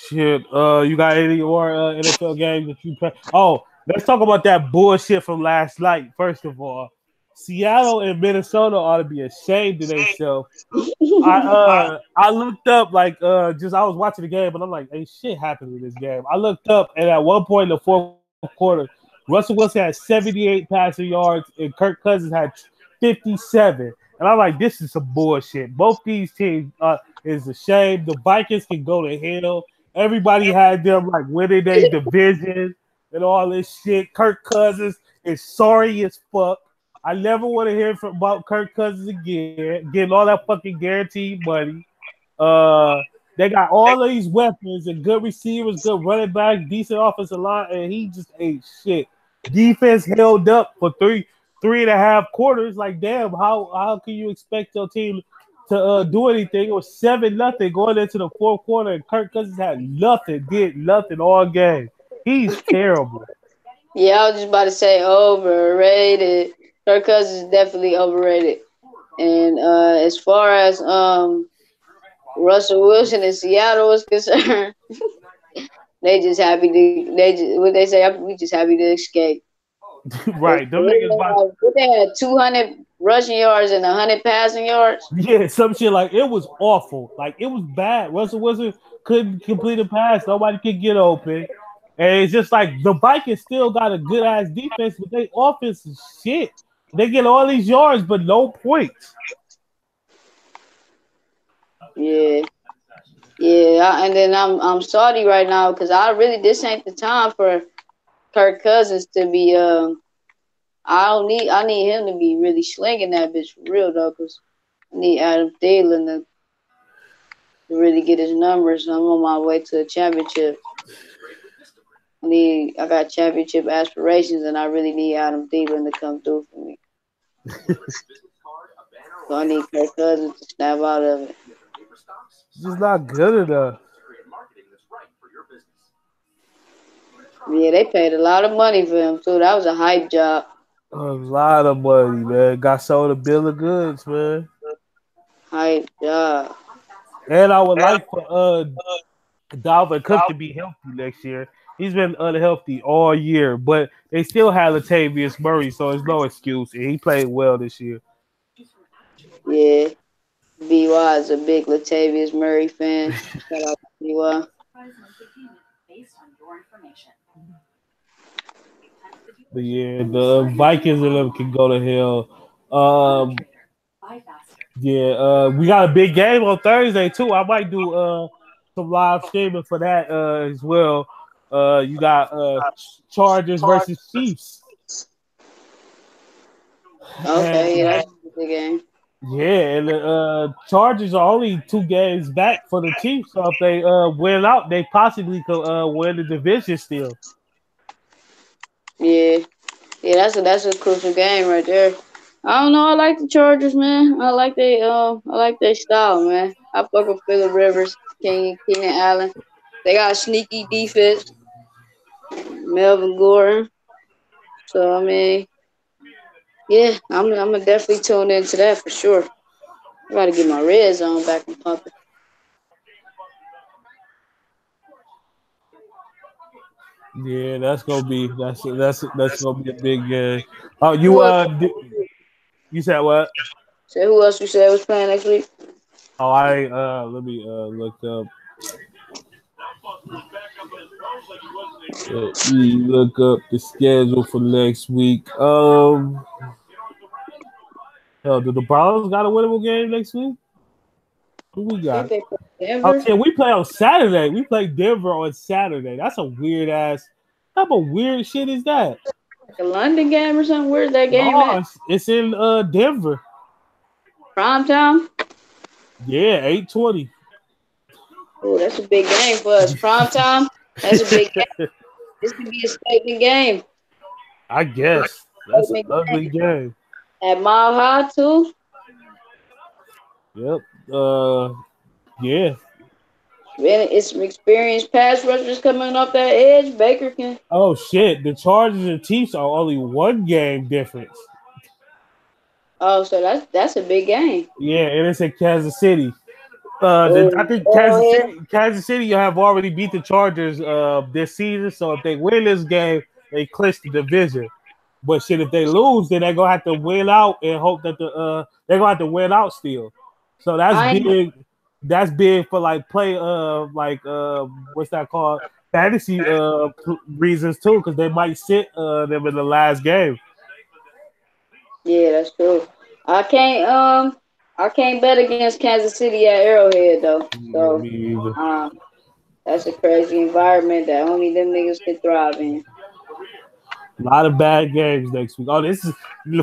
Shit. You got any more NFL games that you play? Oh, let's talk about that bullshit from last night. First of all, Seattle and Minnesota ought to be ashamed of themselves. I looked up I was watching the game, but I'm like, ain't shit happened in this game. I looked up, and at one point in the fourth quarter, Russell Wilson had 78 passing yards, and Kirk Cousins had 57. And I'm like, this is some bullshit. Both these teams is a shame. The Vikings can go to hell. Everybody had them like winning their division and all this shit. Kirk Cousins is sorry as fuck. I never want to hear about Kirk Cousins again. Getting all that fucking guaranteed money. They got all of these weapons and good receivers, good running back, decent offensive line, and he just ain't shit. Defense held up for three and a half quarters. Like, damn, how can you expect your team to do anything? It was 7-0 going into the fourth quarter, and Kirk Cousins did nothing all game. He's terrible. Yeah, I was just about to say overrated. Kirk Cousins is definitely overrated. And as far as Russell Wilson in Seattle is concerned, they just happy to they just what they say. We just happy to escape. Right, them niggas about They had 200 rushing yards and 100 passing yards. yeah, some shit like it was awful. Like it was bad. Russell Wilson couldn't complete a pass. Nobody could get open. And it's just like the Vikings still got a good ass defense, but they offense is shit. They get all these yards, but no points. Yeah, and then I'm salty right now because this ain't the time for Kirk Cousins to be I need him to be really slinging that bitch for real though, because I need Adam Thielen to really get his numbers. I'm on my way to a championship. I got championship aspirations, and I really need Adam Thielen to come through for me. So I need Kirk Cousins to snap out of it. Just not good enough. Yeah, they paid a lot of money for him too. That was a hype job. A lot of money, man. Got sold a bill of goods, man. Hype job. And I would like for Dalvin Cook to be healthy next year. He's been unhealthy all year, but they still have Latavius Murray, so there's no excuse. And he played well this year. Yeah. BY is a big Latavius Murray fan. Shout out to BY. But yeah, the Vikings and them can go to hell. We got a big game on Thursday too. I might do some live streaming for that as well. You got Chargers versus Chiefs. Okay, that's a big game. Yeah, and the Chargers are only 2 games back for the Chiefs. So if they win out, they possibly could win the division still. Yeah, that's a crucial game right there. I don't know. I like the Chargers, man. I like their style, man. I fuck with Phillip Rivers, Keenan Allen. They got a sneaky defense. Melvin Gordon. So I mean, yeah, I'm gonna definitely tune into that for sure. I gotta get my red zone back and pumping. Yeah, that's gonna be a big game. Oh, you said what? So who else you said was playing next week? Oh, let me look up. Let me look up the schedule for next week. Hell, do the Browns got a winnable game next week? Who we got? Oh, yeah, we play on Saturday. We play Denver on Saturday. That's a weird ass. What type of weird shit is that? Like a London game or something? Where's that game at? It's in Denver. Prime time? Yeah, 8:20. Oh, that's a big game for us. Prime time? That's a big game. This could be a statement game. I guess. That's an ugly game. At Mile High, too? Yep. Yeah. It's some experienced pass rushers coming off that edge. Baker can. Oh, shit. The Chargers and Chiefs are only 1 game difference. Oh, so that's a big game. Yeah, and it's in Kansas City. I think Kansas City have already beat the Chargers this season. So if they win this game, they clinch the division. But shit, if they lose, then they're gonna have to win out and hope that they're gonna have to win out still. So that's big. That's big for like play what's that called? Fantasy reasons too, because they might sit them in the last game. Yeah, that's true. I can't bet against Kansas City at Arrowhead though. So that's a crazy environment that only them niggas can thrive in. A lot of bad games next week. Oh, this is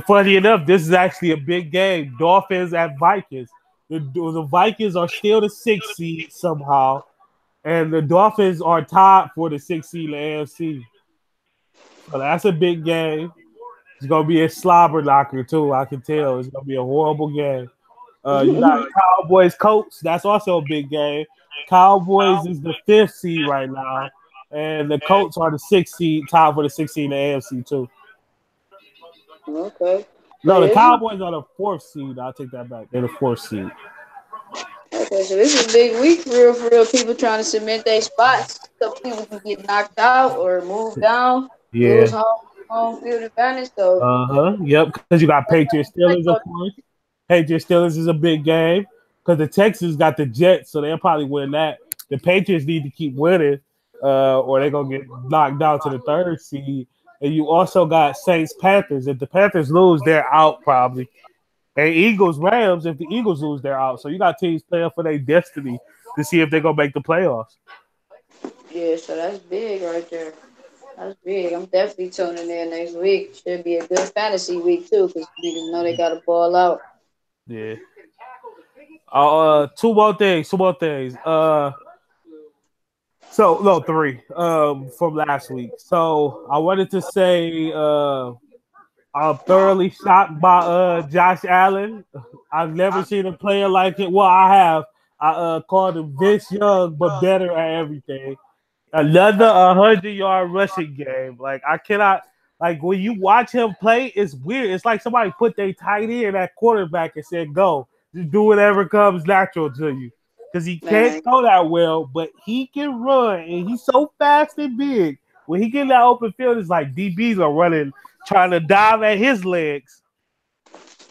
funny enough. This is actually a big game. Dolphins at Vikings. The Vikings are still the 6th seed somehow, and the Dolphins are tied for the 6th seed in the AFC. So that's a big game. It's gonna be a slobber knocker too. I can tell it's gonna be a horrible game. You got Cowboys Colts. That's also a big game. Cowboys is the 5th seed right now, and the Colts are the 6th seed, tied for the 6th seed in the AFC too. Okay. No, the Cowboys are the 4th seed. I'll take that back. They're the 4th seed. Okay, so this is a big week for real. People trying to cement their spots. So people can get knocked out or move down, lose Yeah. home field advantage. So Yep. Because you got Patriots like, Steelers, of course. Patriots Steelers is a big game because the Texans got the Jets, so they'll probably win that. The Patriots need to keep winning, or they're gonna get knocked down to the third seed. And you also got Saints Panthers. If the Panthers lose, they're out probably. And Eagles Rams. If the Eagles lose, they're out. So you got teams playing for their destiny to see if they're gonna make the playoffs. yeah, so that's big right there. That's big. I'm definitely tuning in next week. Should be a good fantasy week too, because niggas know they got to ball out. Yeah. Two more things. Two more things. So no, three. From last week. So I wanted to say, I'm thoroughly shocked by Josh Allen. I've never seen a player like it. Well, I have. I called him Vince Young, but better at everything. Another 100-yard rushing game. Like I cannot. Like when you watch him play, it's weird. It's like somebody put their tight end at quarterback and said, "Go, just do whatever comes natural to you." Because he can't Man, throw that well, but he can run, and he's so fast and big. When he get in that open field, it's like DBs are running, trying to dive at his legs.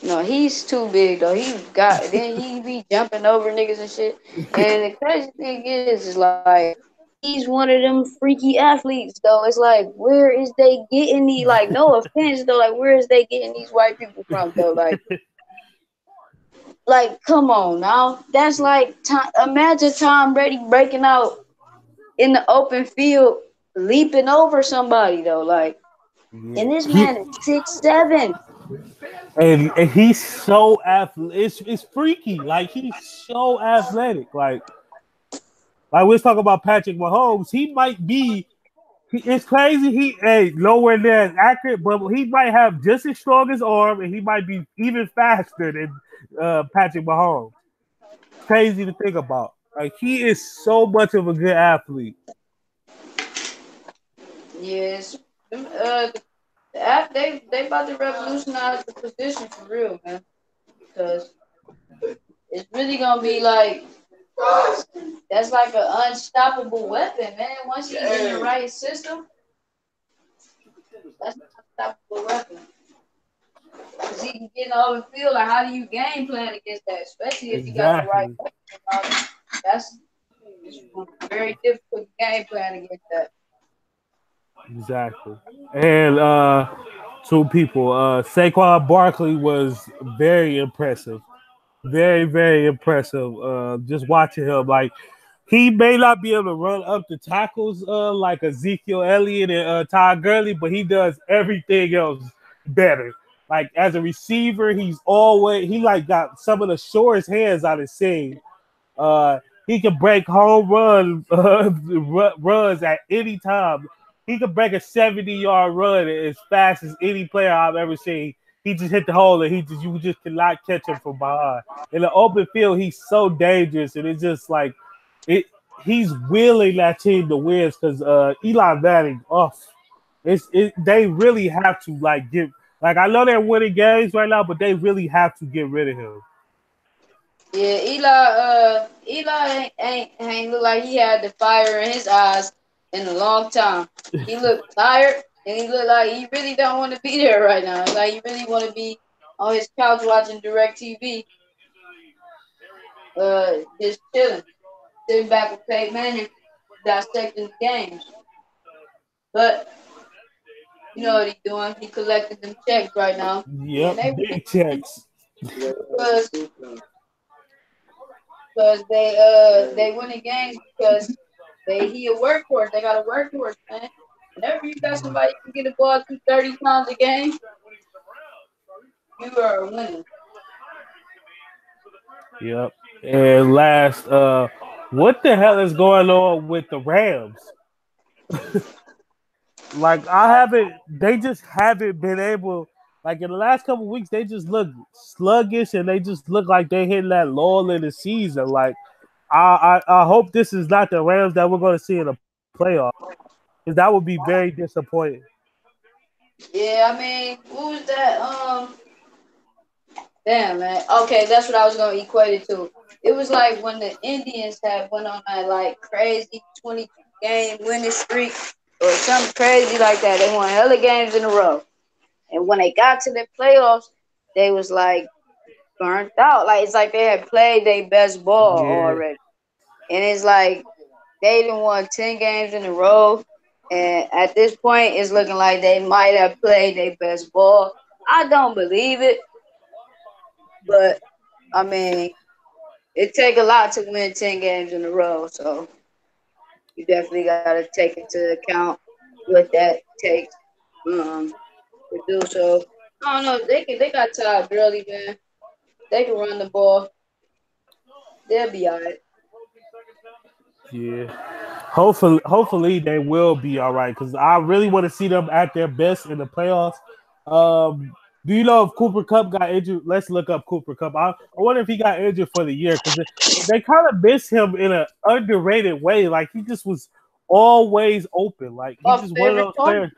no, he's too big though. Then he be jumping over niggas and shit. And the crazy thing is like he's one of them freaky athletes though. It's like where is they getting these? Like no offense though, like where is they getting these white people from though? Like come on now, that's like imagine Tom Brady breaking out in the open field, leaping over somebody though. Like, and this He, man is 6'7". and he's so athletic. It's freaky. Like he's so athletic. Like we was talking about Patrick Mahomes. He might be. It's crazy. He nowhere near as accurate, but he might have just as strong as arm, and he might be even faster than Patrick Mahomes. Crazy to think about. Like he is so much of a good athlete. Yes, they about to revolutionize the position for real, man. Because it's really gonna be like that's like an unstoppable weapon, man. Once he's in the right system, that's an unstoppable weapon. Because he can get in the open field. Like, how do you game plan against that? Especially if you got the right Exactly. weapon. That's very difficult game plan against that. Exactly. And two people. Saquon Barkley was very impressive. Very, very impressive. Just watching him, like he may not be able to run up the tackles like Ezekiel Elliott and Todd Gurley, but he does everything else better. Like as a receiver, he like got some of the shortest hands I've seen. He can break home runs at any time. He can break a 70-yard run as fast as any player I've ever seen. He just hit the hole and you just cannot catch him from behind. In the open field, he's so dangerous, and it's just like it. He's willing that team to win because Eli Manning. They really have to like get. Like I know they're winning games right now, but they really have to get rid of him. Yeah, Eli ain't look like he had the fire in his eyes in a long time. He looked tired, and he looked like he really don't want to be there right now. It's like he really want to be on his couch watching DirecTV, just chilling, sitting back with Peyton Manning, dissecting the games. But you know what he's doing? He collected them checks right now, and Yep, big checks. because they winning games because he a workhorse. They got a workhorse, man. Whenever you got somebody who can get the ball to 30 times a game, you are a winner. Yep. And last, what the hell is going on with the Rams? Like I haven't, they just haven't been able. Like in the last couple of weeks, they just look sluggish and they just look like they hitting that lull in the season. Like I hope this is not the Rams that we're going to see in the playoff, because that would be very disappointing. Yeah, I mean, who was that? Damn, man. Okay, that's what I was gonna equate it to. It was like when the Indians had went on that like crazy 22-game winning streak or something crazy like that. They won hella games in a row. And when they got to the playoffs, they was like burnt out. Like it's like they had played their best ball Yeah, already. And it's like they didn't won 10 games in a row. And at this point, it's looking like they might have played their best ball. I don't believe it, but I mean, it take a lot to win 10 games in a row. So you definitely got to take into account what that takes to do. So I don't know. They got Todd Gurley, man. They can run the ball. They'll be all right. yeah. Hopefully they will be all right because I really want to see them at their best in the playoffs. Um, do you know if Cooper Cup got injured? Let's look up Cooper Cup. I wonder if he got injured for the year because they kind of miss him in an underrated way. Like he just was always open. Like he Our just one of favorite those part? players.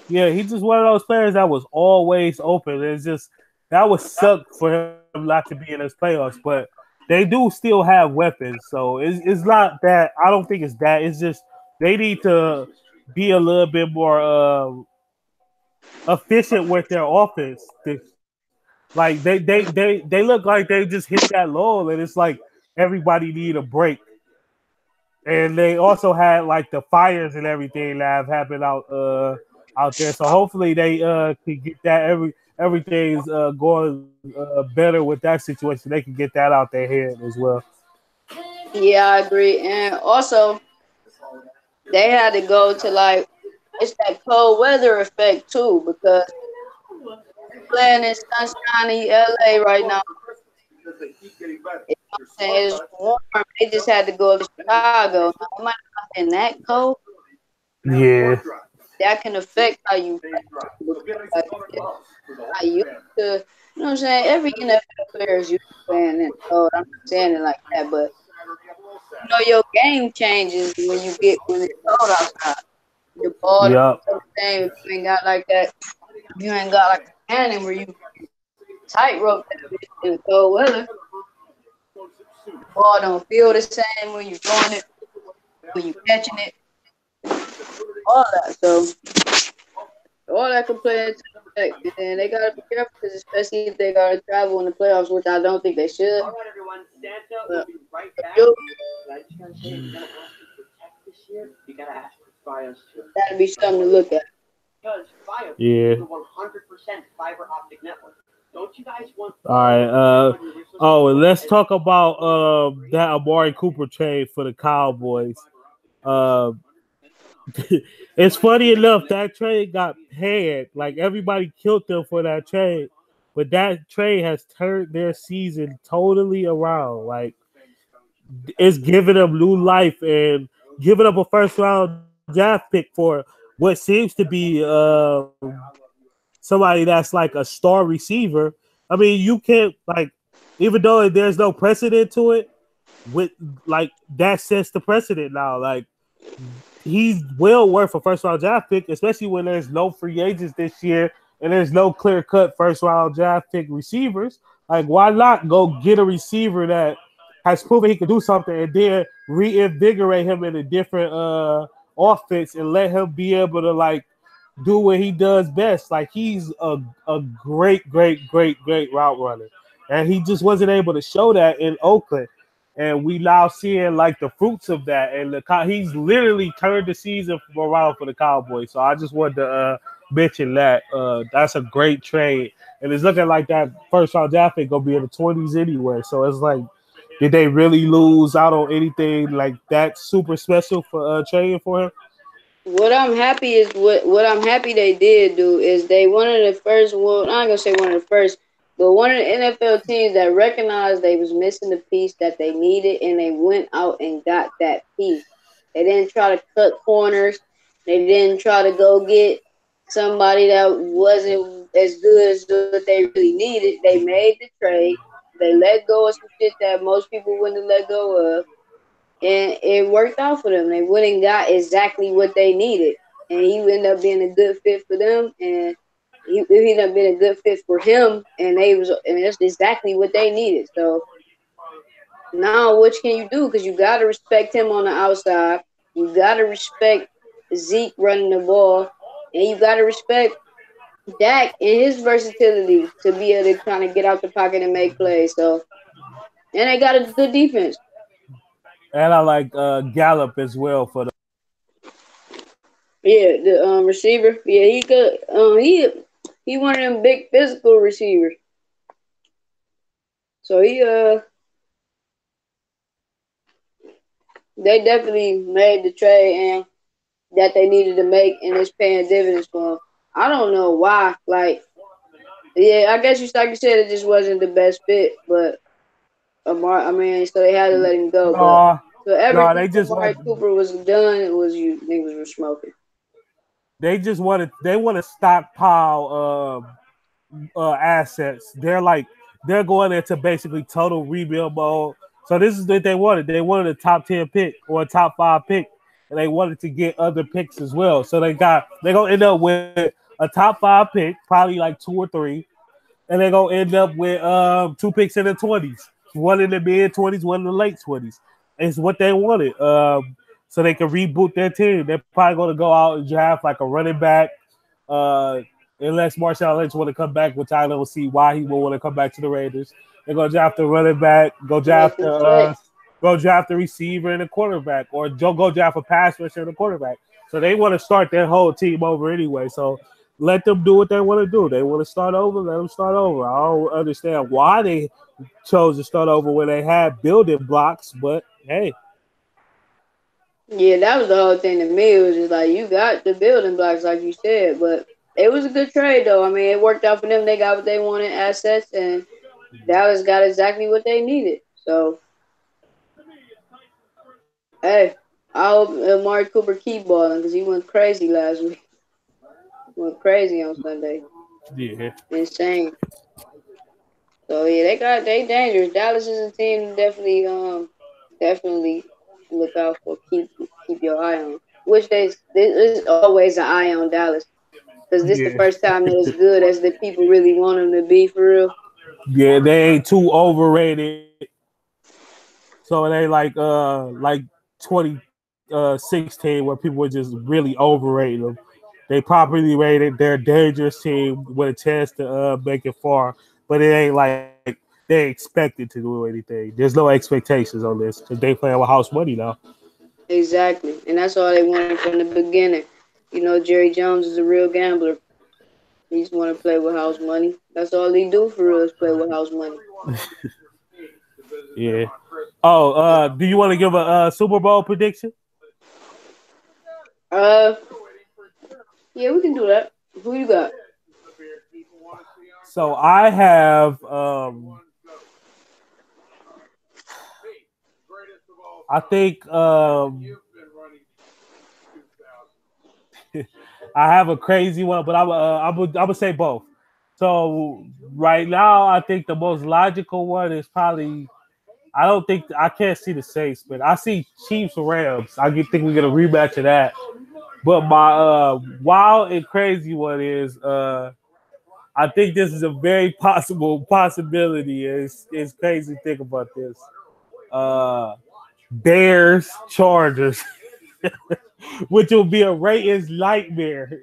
Yeah, he's just one of those players that was always open. It's just that would suck for him not to be in his playoffs, but they do still have weapons. So it's not that I don't think it's that. It's just they need to be a little bit more efficient with their offense. Like they look like they just hit that lull, and it's like everybody need a break. And they also had like the fires and everything that have happened out there. So hopefully they can get that everything's going better with that situation. They can get that out their head as well. Yeah, I agree. And also, they had to go to like it's that cold weather effect too because playing in sunshiny LA right now. You know what I'm saying? It's warm. They just had to go to Chicago. Now, it might not been that cold. Yeah, That can affect how you like, how you to you know what I'm saying? Every NFL player is used to playing in cold. I'm not saying it like that, but you know your game changes when it's cold outside. The ball don't yep. feel the same if you ain't got like that. If you ain't got like a cannon where you tightrope that bitch in cold weather. The ball don't feel the same when you're throwing it, when you're catching it, all that. So all that can play into effect. And they gotta be careful because especially if they gotta travel in the playoffs, which I don't think they should. All right, everyone. Santa will But be right if back. you But I just gotta say, if you're gonna ask for tech this year, you gotta ask for FiOS too. that'd be something to look at. Because FiOS Yeah. is a 100% fiber optic network. Don't you guys want? All right. Oh, and let's talk about that Amari Cooper trade for the Cowboys. Uh, it's funny enough that trade got panned. Like everybody killed them for that trade, but that trade has turned their season totally around. Like it's giving them new life and giving up a first round draft pick for what seems to be somebody that's like a star receiver. I mean, you can't like even though there's no precedent to it, with like that sets the precedent now. Like he's well worth a first round draft pick, especially when there's no free agents this year and there's no clear cut first round draft pick receivers. Like, why not go get a receiver that has proven he can do something and then reinvigorate him in a different offense and let him be able to like do what he does best. Like he's a great route runner. And he just wasn't able to show that in Oakland and we now seeing like the fruits of that. And he's literally turned the season around for the Cowboys. So I just wanted to mention that. That's a great trade, and it's looking like that first round draft pick gonna be in the 20s anyway. So it's like, did they really lose out on anything like that super special for trading for him? What I'm happy is what I'm happy they did do is they one of the first well, I'm not gonna say one of the first, but one of the NFL teams that recognized they was missing the piece that they needed and they went out and got that piece. They didn't try to cut corners. They didn't try to go get somebody that wasn't as good as what they really needed. They made the trade. They let go of some shit that most people wouldn't have let go of and it worked out for them. They went and got exactly what they needed, and he ended up being a good fit for them, and he ended up being a good fit for him, and that's exactly what they needed. So Now, which can you do? Because you got to respect him on the outside. You got to respect Zeke running the ball. And you got to respect Dak and his versatility to be able to kind of get out the pocket and make plays. So, and they got a good defense. And I like Gallup as well for the. Yeah, the receiver. Yeah, he could. He one of them big physical receivers. So they definitely made the trade and that they needed to make, and it's paying dividends for them. I don't know why. Like, yeah, I guess like you said, it just wasn't the best fit. But I mean, so they had to let him go. But No, so no, everything they just Amari want. Cooper was done. It was you niggas were smoking. They just wanted. They want to stockpile assets. They're going into basically total rebuild mode. So this is what they wanted. They wanted a top 10 pick or a top 5 pick, and they wanted to get other picks as well. So they're gonna end up with a top 5 pick, probably like 2 or 3, and they're gonna end up with 2 picks in the 20s, one in the mid 20s, one in the late 20s. It's what they wanted. So they can reboot their team. They're probably gonna go out and draft like a running back. Uh, unless Marshawn Lynch want to come back, which I don't see why he will want to come back to the Raiders. They're gonna draft the running back, Make them flex. go draft the receiver and the quarterback, or go draft a pass rusher and a quarterback. So they want to start their whole team over anyway. So let them do what they want to do. They want to start over, let them start over. I don't understand why they chose to start over when they had building blocks, but hey. Yeah, that was the whole thing to me. It was just like you got the building blocks, like you said, but it was a good trade though. I mean, it worked out for them. They got what they wanted, assets, and Dallas got exactly what they needed. So, hey, I hope Amari Cooper keep balling because he went crazy last week. Went crazy on Sunday. Yeah. Insane. So yeah, they dangerous. Dallas is a team to definitely look out for. Keep your eye on. Which there's always an eye on Dallas because this the Yeah. first time that it's good as the people really want them to be for real. Yeah, they ain't too overrated. So they like 2016 where people were just really overrated them. They properly rated. They're a dangerous team with a chance to make it far, but it ain't like they expected to do anything. There's no expectations on this because they playing with house money now. Exactly, and that's all they wanted from the beginning. You know, Jerry Jones is a real gambler. He just want to play with house money. That's all he do for real is play with house money. Yeah. Oh, do you want to give a Super Bowl prediction? Uh, yeah, we can do that. Who you got? So I have I think I have a crazy one, but I would say both. So right now, I think the most logical one is probably I don't think I can't see the Saints, but I see Chiefs Rams. think we get a rematch of that. But my wild and crazy one is I think this is a very possible possibility. It's crazy to think about this. Uh, Bears Chargers, which will be a ratings nightmare.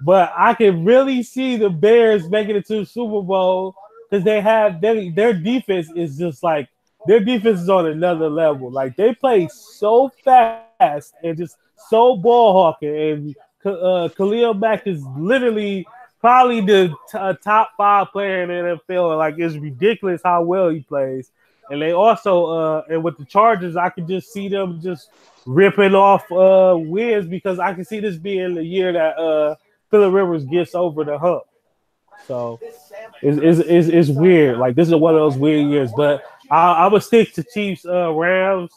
But I can really see the Bears making it to the Super Bowl because they have their defense is just like their defense is on another level. Like they play so fast and just so ball hawking, and Khalil Mack is literally probably the top 5 player in the NFL. Like it's ridiculous how well he plays. And they also and with the Chargers, I can just see them just ripping off wins because I can see this being the year that Phillip Rivers gets over the hump. So it's weird. Like this is one of those weird years, but I would stick to Chiefs Rams.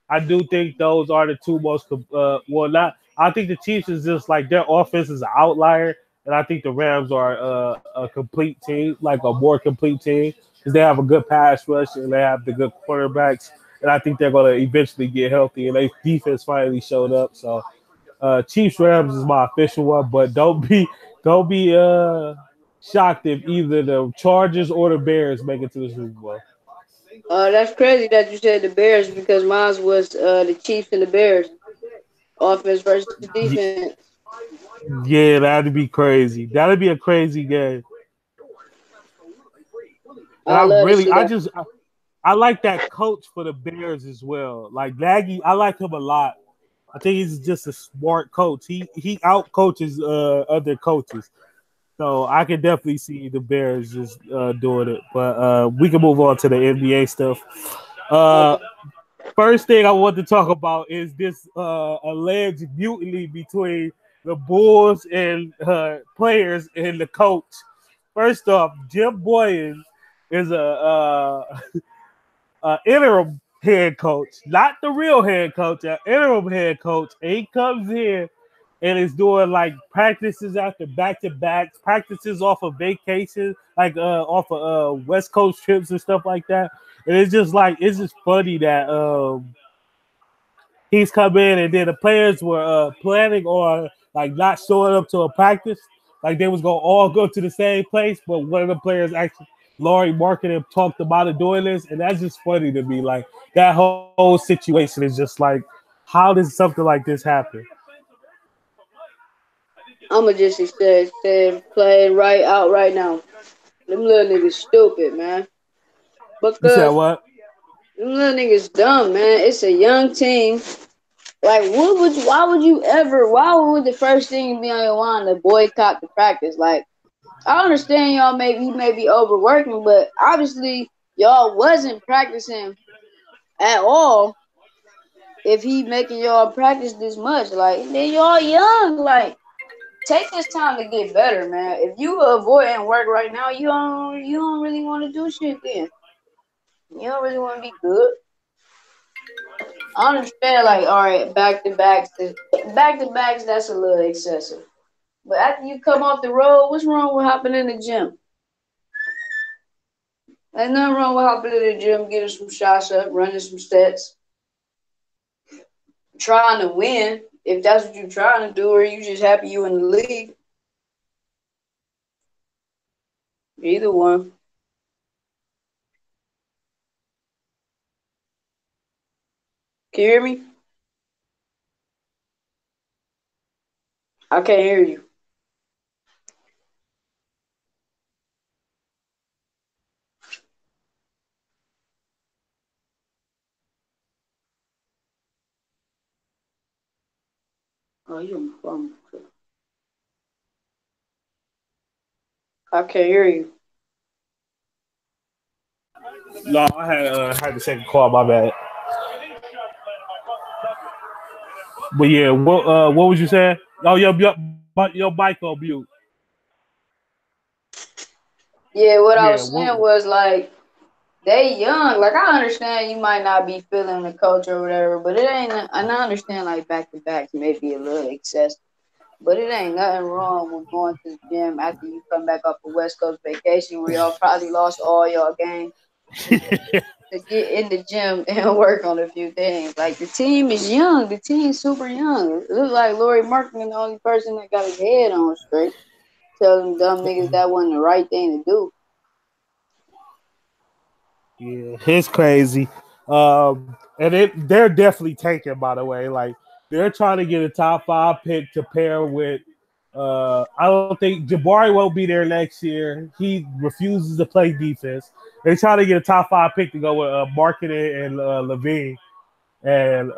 I do think those are the two most well not. I think the Chiefs is just like their offense is an outlier, and I think the Rams are a complete team, like a more complete team, because they have a good pass rush and they have the good quarterbacks, and I think they're going to eventually get healthy. And their defense finally showed up, so Chiefs Rams is my official one, but don't be shocked if either the Chargers or the Bears make it to the Super Bowl. That's crazy that you said the Bears because mine was the Chiefs and the Bears. Offense versus defense. Yeah, that'd be crazy. That'd be a crazy game. And I love to see that. I like that coach for the Bears as well. Like Nagy, I like him a lot. I think he's just a smart coach. He out coaches other coaches. So I can definitely see the Bears just doing it. But we can move on to the NBA stuff. Uh, Okay. First thing I want to talk about is this alleged mutiny between the Bulls and players and the coach. First off, Jim Boyens is a interim head coach, not the real head coach, an interim head coach. And he comes in and is doing like practices after back to backs, practices off of vacation, like off of West Coast trips and stuff like that. And it's just funny that he's come in and then the players were planning on like not showing up to a practice. Like they was gonna all go to the same place, but one of the players actually Laurie Marketing talked about it doing this, and that's just funny to me. Like that whole situation is just like, how does something like this happen? I'ma just say play it right out right now. Them little niggas stupid, man. You said Because what? them little niggas dumb, man. It's a young team. Like, why would you ever? Why would the first thing be on your mind to boycott the practice? Like, I understand y'all maybe he may be overworking, but obviously y'all wasn't practicing at all. If he making y'all practice this much, like then y'all young, like take this time to get better, man. If you avoiding work right now, you don't really want to do shit. Then you don't really want to be good. I understand, like all right, back to backs. That's a little excessive. But after you come off the road, what's wrong with hopping in the gym? There's nothing wrong with hopping in the gym, getting some shots up, running some sets, trying to win. If that's what you're trying to do, or you just happy you in the league, either one. Can you hear me? I can't hear you. Oh, you on the phone. I can't hear you. No, I had to take a call. My bad. But yeah, what was you saying? Oh, your mic on mute. Yeah, what I Yeah, was saying was like they young. Like I understand you might not be feeling the coach or whatever, but it ain't. And I understand like back to backs may be a little excessive, but it ain't nothing wrong with going to the gym after you come back off a West Coast vacation where y'all probably lost all y'all games to get in the gym and work on a few things. Like the team is young. The team's super young. It looks like Laurie Marketing the only person that got his head on straight. Tell them dumb niggas that wasn't the right thing to do. yeah, it's crazy. They're definitely taken. By the way, like they're trying to get a top five pick to pair with. I don't think Jabari won't be there next year. He refuses to play defense. They're trying to get a top five pick to go with Marketing and Levine. And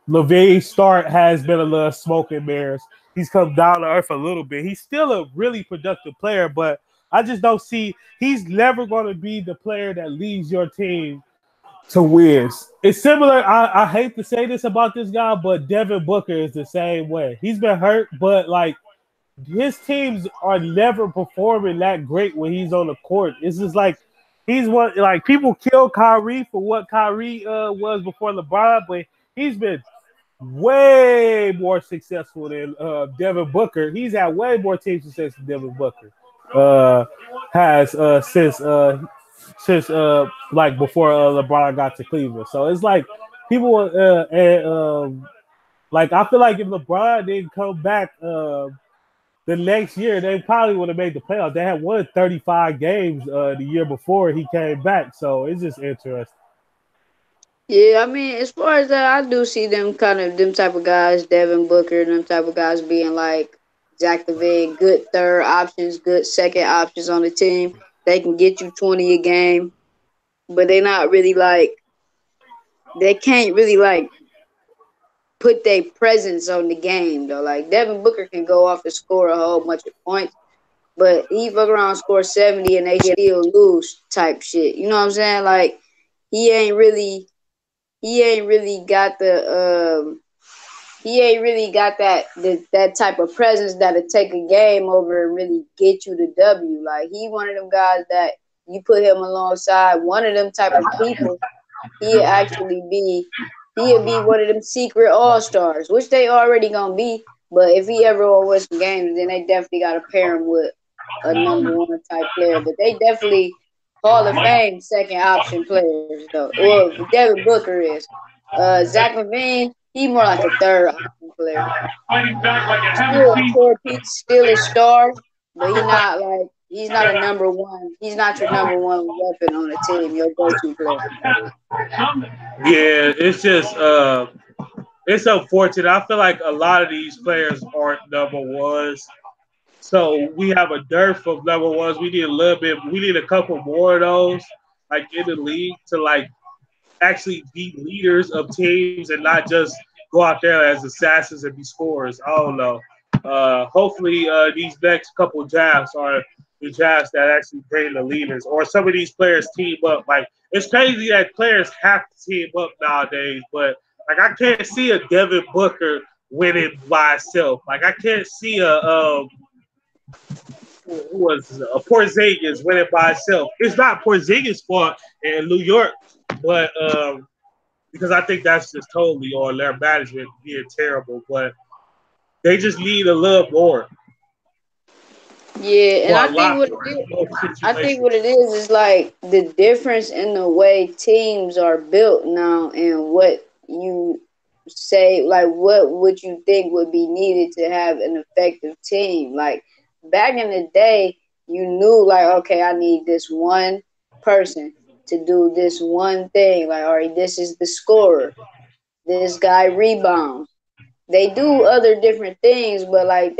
Levine's start has been a little smoke and mirrors. He's come down to earth a little bit. He's still a really productive player, but I just don't see he's never going to be the player that leads your team to wins. It's similar. I hate to say this about this guy, but Devin Booker is the same way. He's been hurt, but like his teams are never performing that great when he's on the court. It's just like he's what like people kill Kyrie for what Kyrie was before LeBron, but he's been way more successful than Devin Booker. He's had way more team success than Devin Booker has since like before LeBron got to Cleveland. So it's like people and like I feel like if LeBron didn't come back the next year they probably would have made the playoffs. They had won 35 games the year before he came back, so it's just interesting. Yeah, I mean, as far as that, I do see them kind of them type of guys, Devin Booker, and them type of guys being like Zach LaVine, good third options, good second options on the team. They can get you 20 a game, but they not really like they can't really like put their presence on the game though. Like Devin Booker can go off and score a whole bunch of points, but he fuck around score 70 and they still lose type shit. You know what I'm saying? Like he ain't really he ain't really got the he ain't really got that type of presence that'll take a game over and really get you the W. Like he one of them guys that you put him alongside one of them type of people, he'll actually be he'll be one of them secret all stars, which they already gonna be. But if he ever will win some games, then they definitely gotta pair him with a number one type player. But they definitely Hall of Fame second option players though. Well, Devin Booker is. Zach LaVine, he more like a third option player. Still a core piece, still a star, but he's not a number one. He's not your number one weapon on the team, your go-to player. Yeah, it's just it's unfortunate. I feel like a lot of these players aren't number ones. So we have a dearth of number ones. We need a little bit. We need a couple more of those, like in the league, to like actually be leaders of teams and not just go out there as assassins and be scorers. I don't know. Hopefully, these next couple drafts are the drafts that actually bring the leaders, or some of these players team up. Like it's crazy that players have to team up nowadays, but like I can't see a Devin Booker winning by himself. Like I can't see who was a Porzingis winning by himself. It's not Porzingis' fault in New York, but because I think that's just totally on their management being terrible. But they just need a little more. Yeah, and I think what it is like the difference in the way teams are built now and what you say, like what would you think would be needed to have an effective team. Like back in the day, you knew like, okay, I need this one person to do this one thing. Like, all right, this is the scorer. This guy rebounds. They do other different things, but like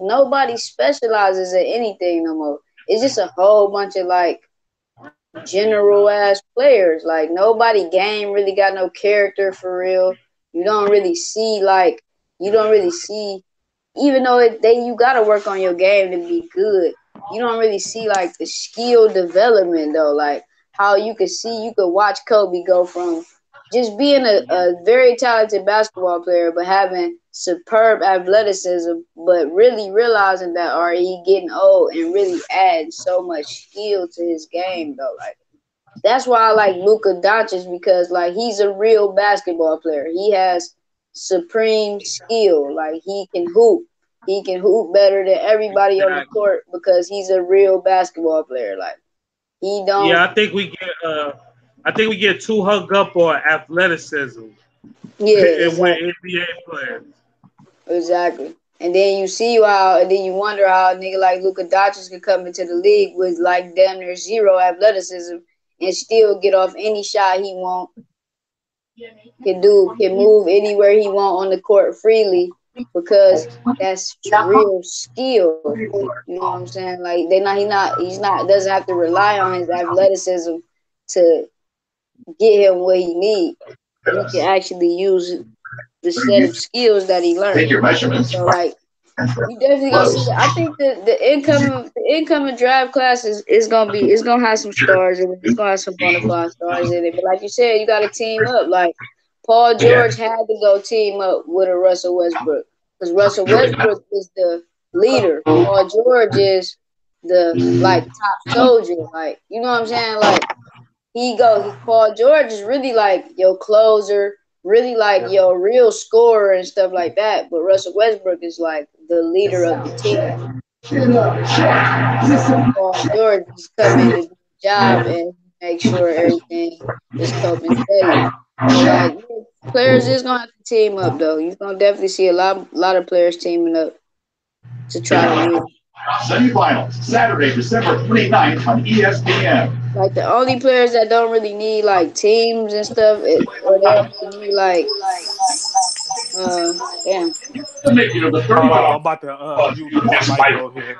nobody specializes in anything no more. It's just a whole bunch of like general ass players. Like nobody game really got no character for real. You don't really see like you don't really see even though you gotta work on your game to be good. You don't really see like the skill development though. Like how you could watch Kobe go from just being a very talented basketball player, but having superb athleticism, but really realizing that he getting old and really adding so much skill to his game though. Like that's why I like Luka Doncic because like he's a real basketball player. He has supreme skill. Like he can hoop. He can hoop better than everybody on the court because he's a real basketball player. Like he don't. Yeah, I think we get too hung up on athleticism. Yeah, and with exactly. NBA players. Exactly. And then you wonder how a nigga like Luka Doncic can come into the league with like damn near zero athleticism and still get off any shot he want. Can move anywhere he want on the court freely because that's real skill. You know what I'm saying? Like he's not doesn't have to rely on his athleticism to get him what he needs. He can actually use the set of skills that he learned. So like you definitely gonna see that. I think the incoming draft class is gonna have some stars in it. It's gonna have some bona fide stars in it. But like you said, you gotta team up. Like Paul George had to go team up with a Russell Westbrook. Because Russell Westbrook is the leader. Paul George is the like top soldier. Like, you know what I'm saying? Like Paul George is really like your closer, really like your real scorer and stuff like that. But Russell Westbrook is like the leader of the team. Paul George is coming to do the job and make sure everything is coping steady. So like players is gonna have to team up though. You're gonna definitely see a lot of players teaming up. to try to win. Semifinals, Saturday, December 29th on ESPN. Like the only players that don't really need like teams and stuff, or they don't really need like damn. Making of the Hold on, 35 I'm about to mute this mic over here.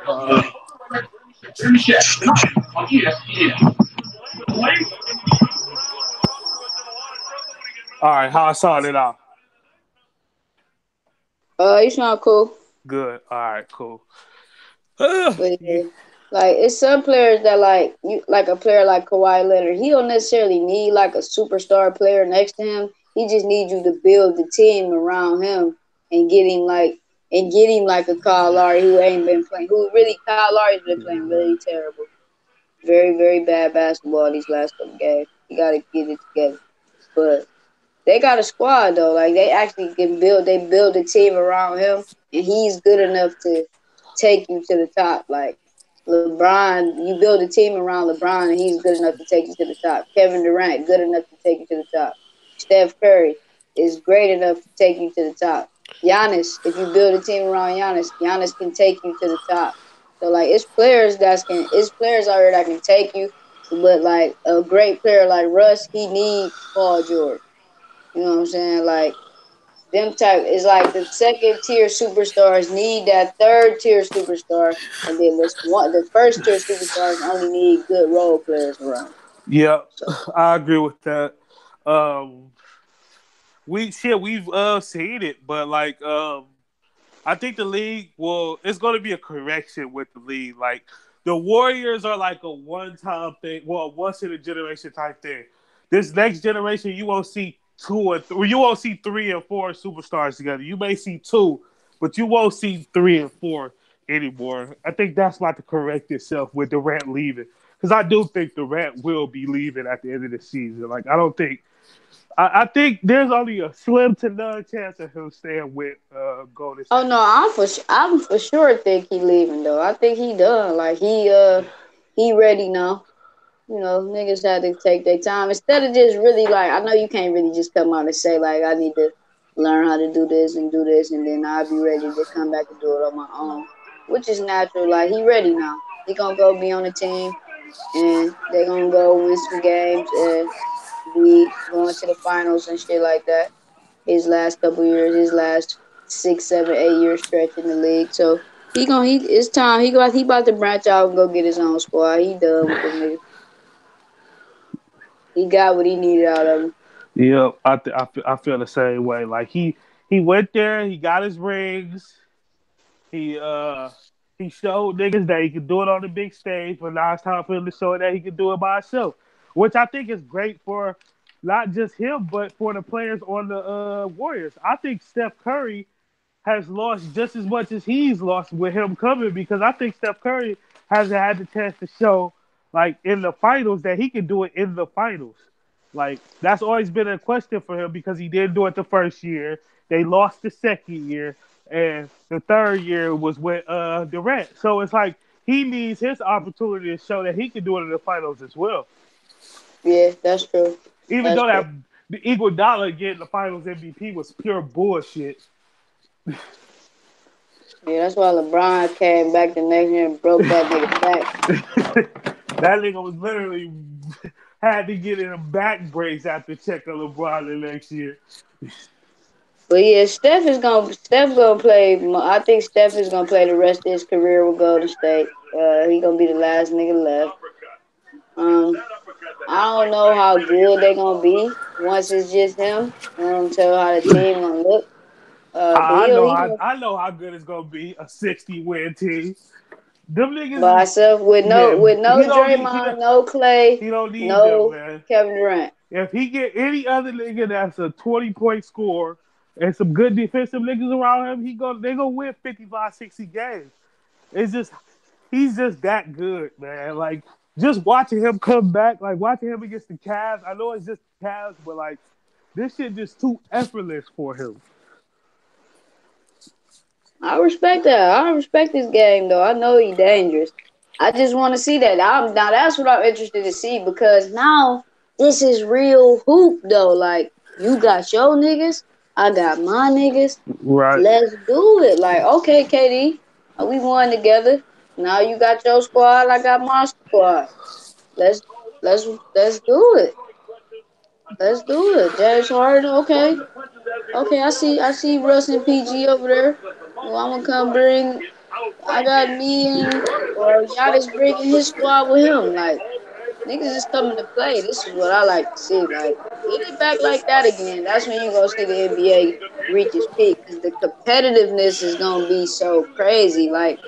Jimmy Chef tonight on ESPN. All right, how I saw it out. You sound cool. Good. All right, cool. But yeah, like it's some players that like you like a player like Kawhi Leonard. He don't necessarily need like a superstar player next to him. He just needs you to build the team around him and get him like a Kyle Lowry who ain't been playing. Kyle Lowry's been playing really terrible, very very bad basketball these last couple games. He got to get it together, but. They got a squad though. Like they actually can build. They build a team around him, and he's good enough to take you to the top. Like LeBron, you build a team around LeBron, and he's good enough to take you to the top. Kevin Durant, good enough to take you to the top. Steph Curry is great enough to take you to the top. Giannis, if you build a team around Giannis can take you to the top. So like it's players out here that can take you, but like a great player like Russ, he needs Paul George. You know what I'm saying? Like them type is like the second tier superstars need that third tier superstar, and then the first tier superstars only need good role players around. Yeah, so. I agree with that. We've seen it, but like I think the league it's going to be a correction with the league. Like the Warriors are like a one-time thing, once in a generation type thing. This next generation, you won't see 2 or 3. You won't see 3 and 4 superstars together. You may see 2, but you won't see 3 and 4 anymore. I think that's about to correct itself with Durant leaving, because I do think Durant will be leaving at the end of the season. Like I think there's only a slim to none chance of him staying with Golden State. Oh no, I'm for sure think he leaving though. I think he done. Like he ready now. You know, niggas had to take their time instead of just really like. I know you can't really just come out and say like I need to learn how to do this, and then I'll be ready to come back and do it on my own, which is natural. Like he ready now. He gonna go be on the team, and they gonna go win some games and be going to the finals and shit like that. His last couple years, his last 6, 7, 8 year stretch in the league. So it's time. He about to branch out and go get his own squad. He done with them niggas. He got what he needed out of him. Yeah, I feel the same way. Like he went there, he got his rings, he showed niggas that he could do it on the big stage, but now it's time for him to show that he can do it by himself, which I think is great for not just him, but for the players on the Warriors. I think Steph Curry has lost just as much as he's lost with him coming, because I think Steph Curry hasn't had the chance to show, like, in the finals that he can do it in the finals. Like, that's always been a question for him because he didn't do it the first year. They lost the second year, and the third year was with Durant. So it's like he needs his opportunity to show that he can do it in the finals as well. Yeah, that's true. Even though that the Iguodala getting the finals MVP was pure bullshit. Yeah, that's why LeBron came back the next year and broke that nigga back. That nigga was literally had to get in a back brace after checking LeBron the next year. But yeah, Steph gonna play. I think Steph is gonna play the rest of his career with Golden State. He gonna be the last nigga left. I don't know how good they gonna be once it's just him. I don't tell how the team gonna look. I know how good it's gonna be. A 60-win team. Them niggas by himself with no Draymond, no Clay, he don't need no them, man. Kevin Durant. If he get any other nigga that's a 20-point scorer and some good defensive niggas around him, they gonna win 55, 60 games. It's just he's just that good, man. Like just watching him come back, like watching him against the Cavs. I know it's just Cavs, but like this shit just too effortless for him. I respect that. I respect this game, though. I know he's dangerous. I just want to see that. Now, that's what I'm interested to see, because now this is real hoop, though. Like, you got your niggas, I got my niggas. Right. Let's do it. Like, okay, KD. We won together. Now you got your squad. I got my squad. Let's let's do it. Let's do it. James Harden. Okay. Okay. I see Russ and PG over there. Well, I'm gonna come bring. I got me and or Giannis bringing his squad with him. Like niggas is coming to play. This is what I like to see. Like get it back like that again. That's when you gonna see the NBA reach its peak because the competitiveness is gonna be so crazy. Like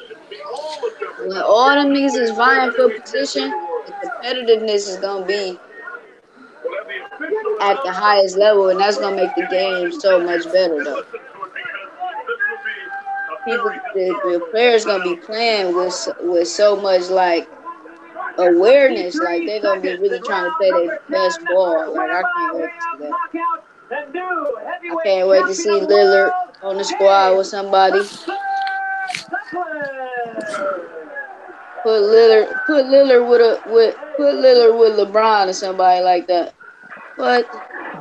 when all them niggas is vying for position, the competitiveness is gonna be at the highest level, and that's gonna make the game so much better. Though the players gonna be playing with so much like awareness, like they're gonna be really trying to play their best ball. Like I can't wait to see that. I can't wait to see Lillard on the squad with somebody. Put Lillard with LeBron or somebody like that. But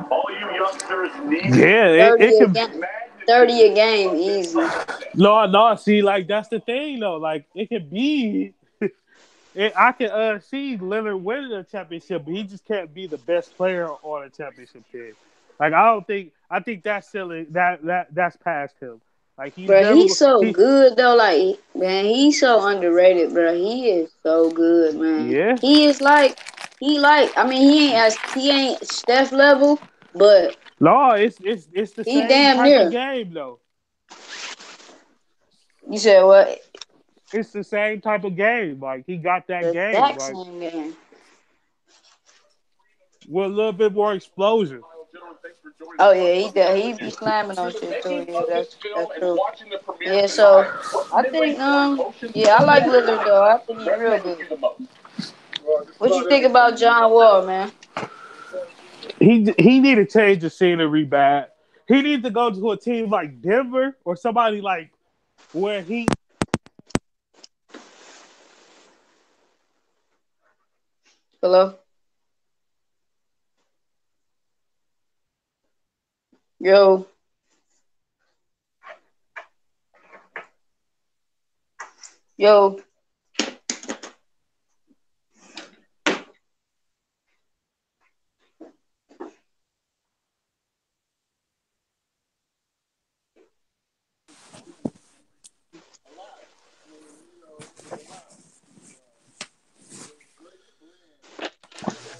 All you youngsters need. Yeah, it 30 a can. game, 30 a game, easy. No. See, like that's the thing though. Like it can be. I can see Lillard winning a championship, but he just can't be the best player on a championship team. Like I don't think. I think that's silly. That's past him. Like he's Bro, never. he's so He good though. Like, man, he's so underrated, bro. He is so good, man. yeah. He is like, I mean, he ain't Steph level, but No, it's the he same damn type of near. game though. You said what? It's the same type of game. Like he got that The game, exact like same game. with a little bit more explosion. Oh yeah, he be slamming on shit too. Yeah, that's true. Yeah, so I think yeah, I like Lillard though. I think he's real good. What you think about John Wall, man? He need to change the scenery bad. He needs to go to a team like Denver or somebody like where he. Hello, yo, yo.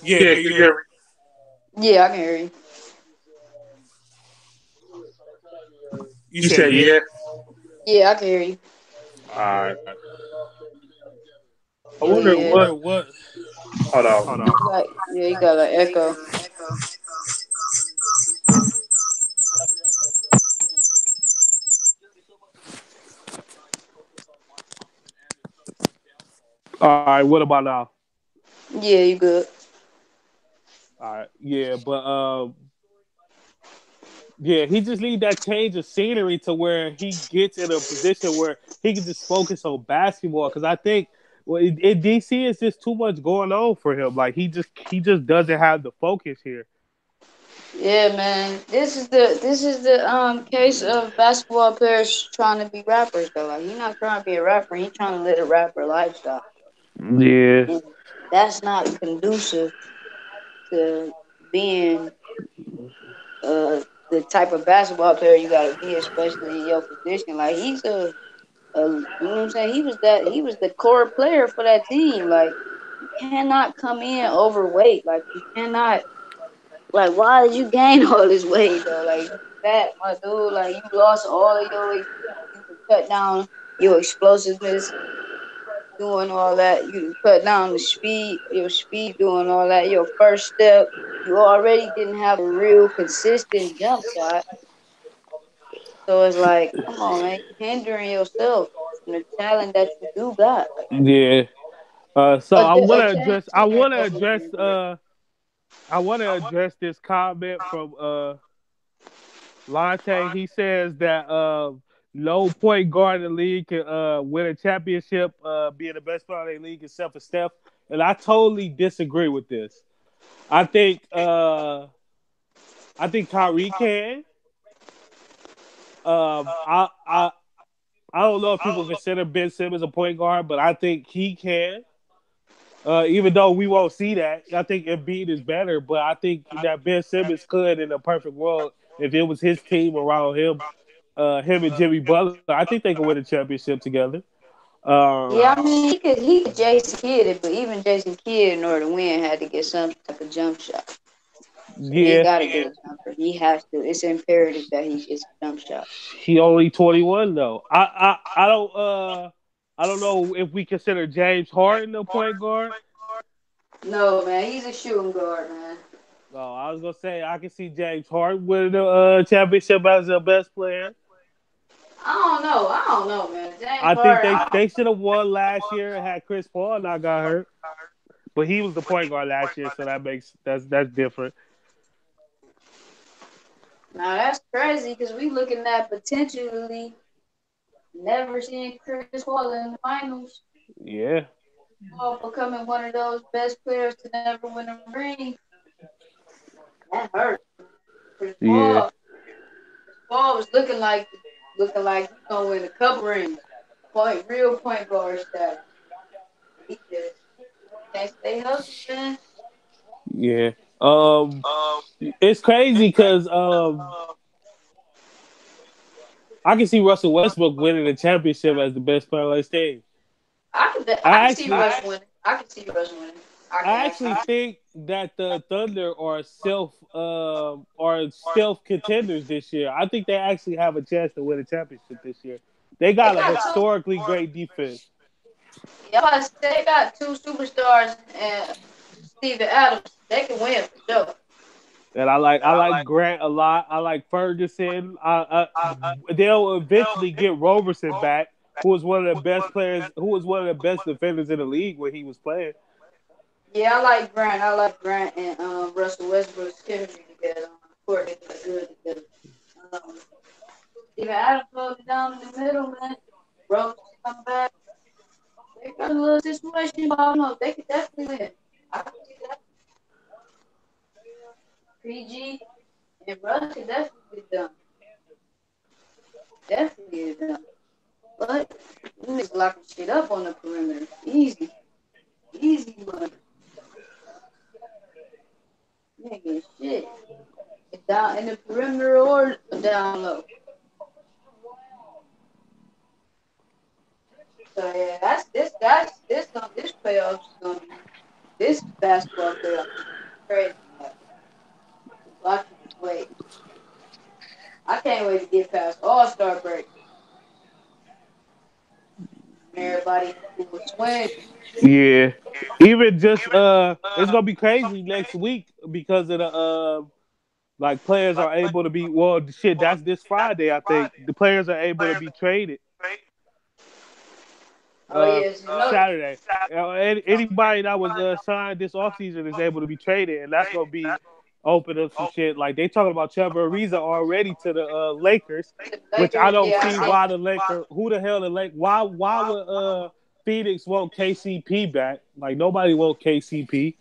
Yeah, can you hear Yeah, I can hear you. me? You You said said yeah. yeah. Yeah, I can hear you. Alright. I But wonder yeah, what. Hold on. you got like echo. All right, what about now? Yeah, you good. All right, yeah, but yeah, he just need that change of scenery to where he gets in a position where he can just focus on basketball. Because I think well, in DC, it's just too much going on for him. Like he just doesn't have the focus here. Yeah, man. This is the case of basketball players trying to be rappers though. Like he's not trying to be a rapper. He's trying to live a rapper lifestyle, Yeah, and that's not conducive to being the type of basketball player you gotta be, especially in your position. Like you know what I'm saying? He was the core player for that team. Like you cannot come in overweight. Like you cannot. Like why did you gain all this weight though? Like you fat, my dude. Like you lost all of you cut down your explosiveness doing all that. You cut down your speed doing all that. Your first step, you already didn't have a real consistent jump shot. So it's like, come on, man, you hindering yourself from the talent that you do got. Like, yeah. So I want a to change address. of scenery definitely be great. I want to address this comment from Lante. He says that no point guard in the league can win a championship, being the best player in the league except for Steph. And I totally disagree with this. I think Kyrie can. I I don't know if people consider Ben Simmons a point guard, but I think he can. Even though we won't see that, I think Embiid is better. But I think that Ben Simmons could, in a perfect world, if it was his team around him, him and Jimmy Butler, I think they could win a championship together. Yeah, I mean, he could Jason Kidd it, but even Jason Kidd, in order to win, had to get some type of jump shot. So he Yeah, got to get a jumper. He has to. It's imperative that he gets a jump shot. he only 21 though. I don't know if we consider James Harden a point guard. No, man, he's a shooting guard, man. No, I was gonna say I can see James Harden winning the championship as the best player. I don't know, man. James I think Harden. they should have won last year had Chris Paul not got hurt. But he was the point guard last year, so that's different. Now that's crazy because we looking at potentially never seeing Chris Paul in the finals. Yeah. Paul becoming one of those best players to never win a ring. That hurt. Chris Yeah. Paul was looking like he's gonna win a couple rings. Real point guard status. He just can't stay healthy, man. Yeah. It's crazy because I can see Russell Westbrook winning the championship as the best player on his team. I can see Russ winning. I can see Russ winning. I actually think that the Thunder are stealth contenders this year. I think they actually have a chance to win a championship this year. They got a historically great defense. Yeah, they got two superstars and Steven Adams. They can win for sure. And I like Grant a lot. I like Ferguson. They'll eventually get Roberson back, who was one of the best players, who was one of the best defenders in the league when he was playing. Yeah, I like Grant. I like Grant and Russell Westbrook's chemistry together. Of course, they play good together. Steven Adams goes down in the middle, man. Roberson come back. They got a little situation, but I don't know. They could definitely win. I can see that. PG and Russ could definitely get done. Definitely get done. But you niggas locking shit up on the perimeter. Easy. Easy money. Nigga, shit. It's down in the perimeter or down low. So yeah, this playoffs is gonna be this basketball playoff is crazy. I can't wait. I can't wait to get past All-Star break. Everybody will swing. Yeah. Even just it's gonna be crazy next week because of the like players are able to be that's this Friday, I think. The players are able to be traded. Yes, Saturday. Anybody that was signed this offseason is able to be traded, and that's gonna be open up some shit. Like they talking about Trevor Ariza already to the Lakers, which I don't see why the Lakers. Who the hell the Lakers? Why would Phoenix want KCP back? Like nobody want KCP.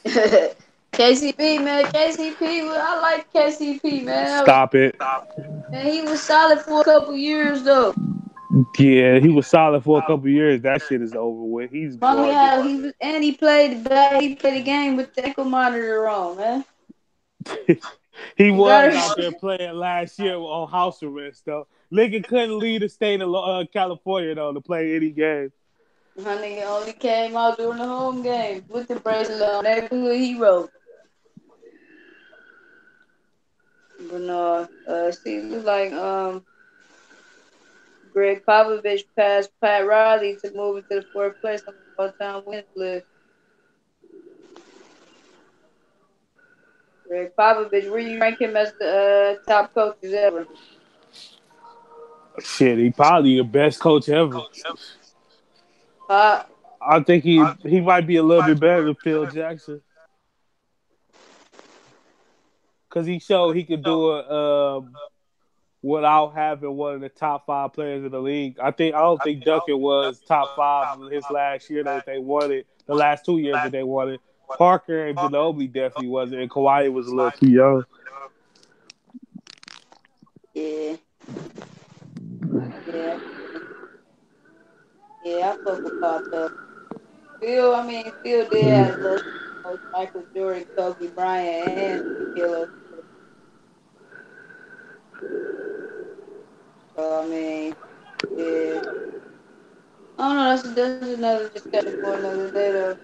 KCP, man. I like KCP, man. Stop it. Man, he was solid for a couple years, though. Yeah, he was solid for a couple years. That shit is over with. He's gone. He played the game with the ankle monitor on, man. He was out there playing last year on house arrest, though. Lincoln couldn't leave the state of California, though, to play any game. My nigga only came out during the home game with the bracelet on. Neighborhood hero. But no, look like Greg Popovich passed Pat Riley to move into the fourth place on the all-time wins list. Greg Popovich, where you rank him as the top coaches ever? Shit, he probably the best coach ever. I think he might be a little bit better than Phil Jackson. Because he showed he could do it without having one of the top 5 players in the league. I don't think Duncan was top 5 his last year that they won it. The last 2 years that they won it. Parker and Ginobili definitely wasn't, and Kawhi was a little too young. Yeah. Yeah, yeah, I fuck with Pop though. Phil did have most Michael Jordan, Kobe Bryant, and Shaquille O'Neal. So yeah. I don't know. That's another discussion for another day though.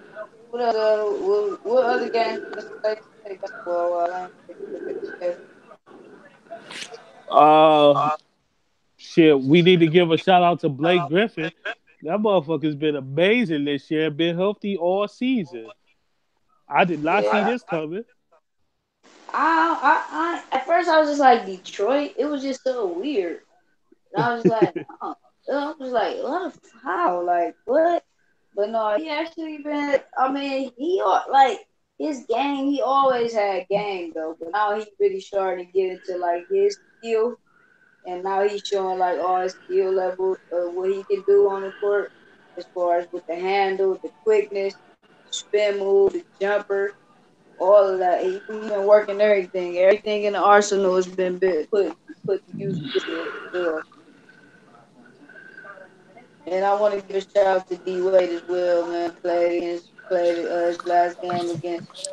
What other games does play today basketball? I ain't take a look at the schedule. Uh, shit, we need to give a shout out to Blake Griffin. That motherfucker's been amazing this year. Been healthy all season. I did not see Yeah. this coming. At first I was just like Detroit. It was just so weird. And I was like, oh. I was like, what? How? Like, what? But no, he actually been. Like his game. He always had game though, but now he really started to get into like his skill, and now he's showing like all his skill levels of what he can do on the court, as far as with the handle, the quickness, spin move, the jumper, all of that. He been working everything. Everything in the arsenal has been put to use this year for sure. And I want to give a shout out to D Wade as well, man. Played his last game against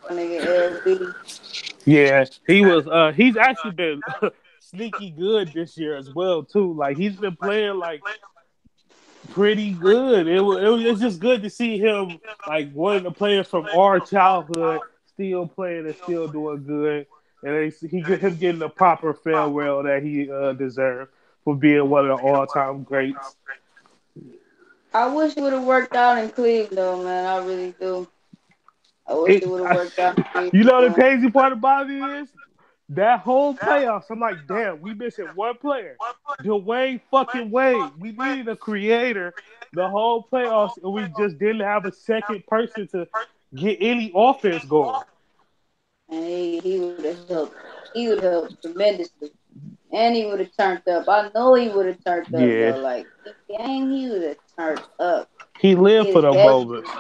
my nigga LB. Yeah, he was. He's actually been sneaky good this year as well too. Like he's been playing like pretty good. It's just good to see him like one of the players from our childhood still playing and still doing good, and he get him getting the proper farewell that he deserved for being one of the all time greats. I wish it would have worked out in Cleveland, though, man. I really do. I wish it It, would have worked out in you Cleveland know the for him. crazy part about it is that whole playoffs. I'm like, damn, we missing one player, Dwayne fucking Wade. We needed a creator the whole playoffs, and we just didn't have a second person to get any offense going. And he would have helped. He would have helped tremendously. And he would have turned up. I know he would have turned up, Yeah, though. Like, the game, he would have turned up. he lived He'd for have the gave, moments.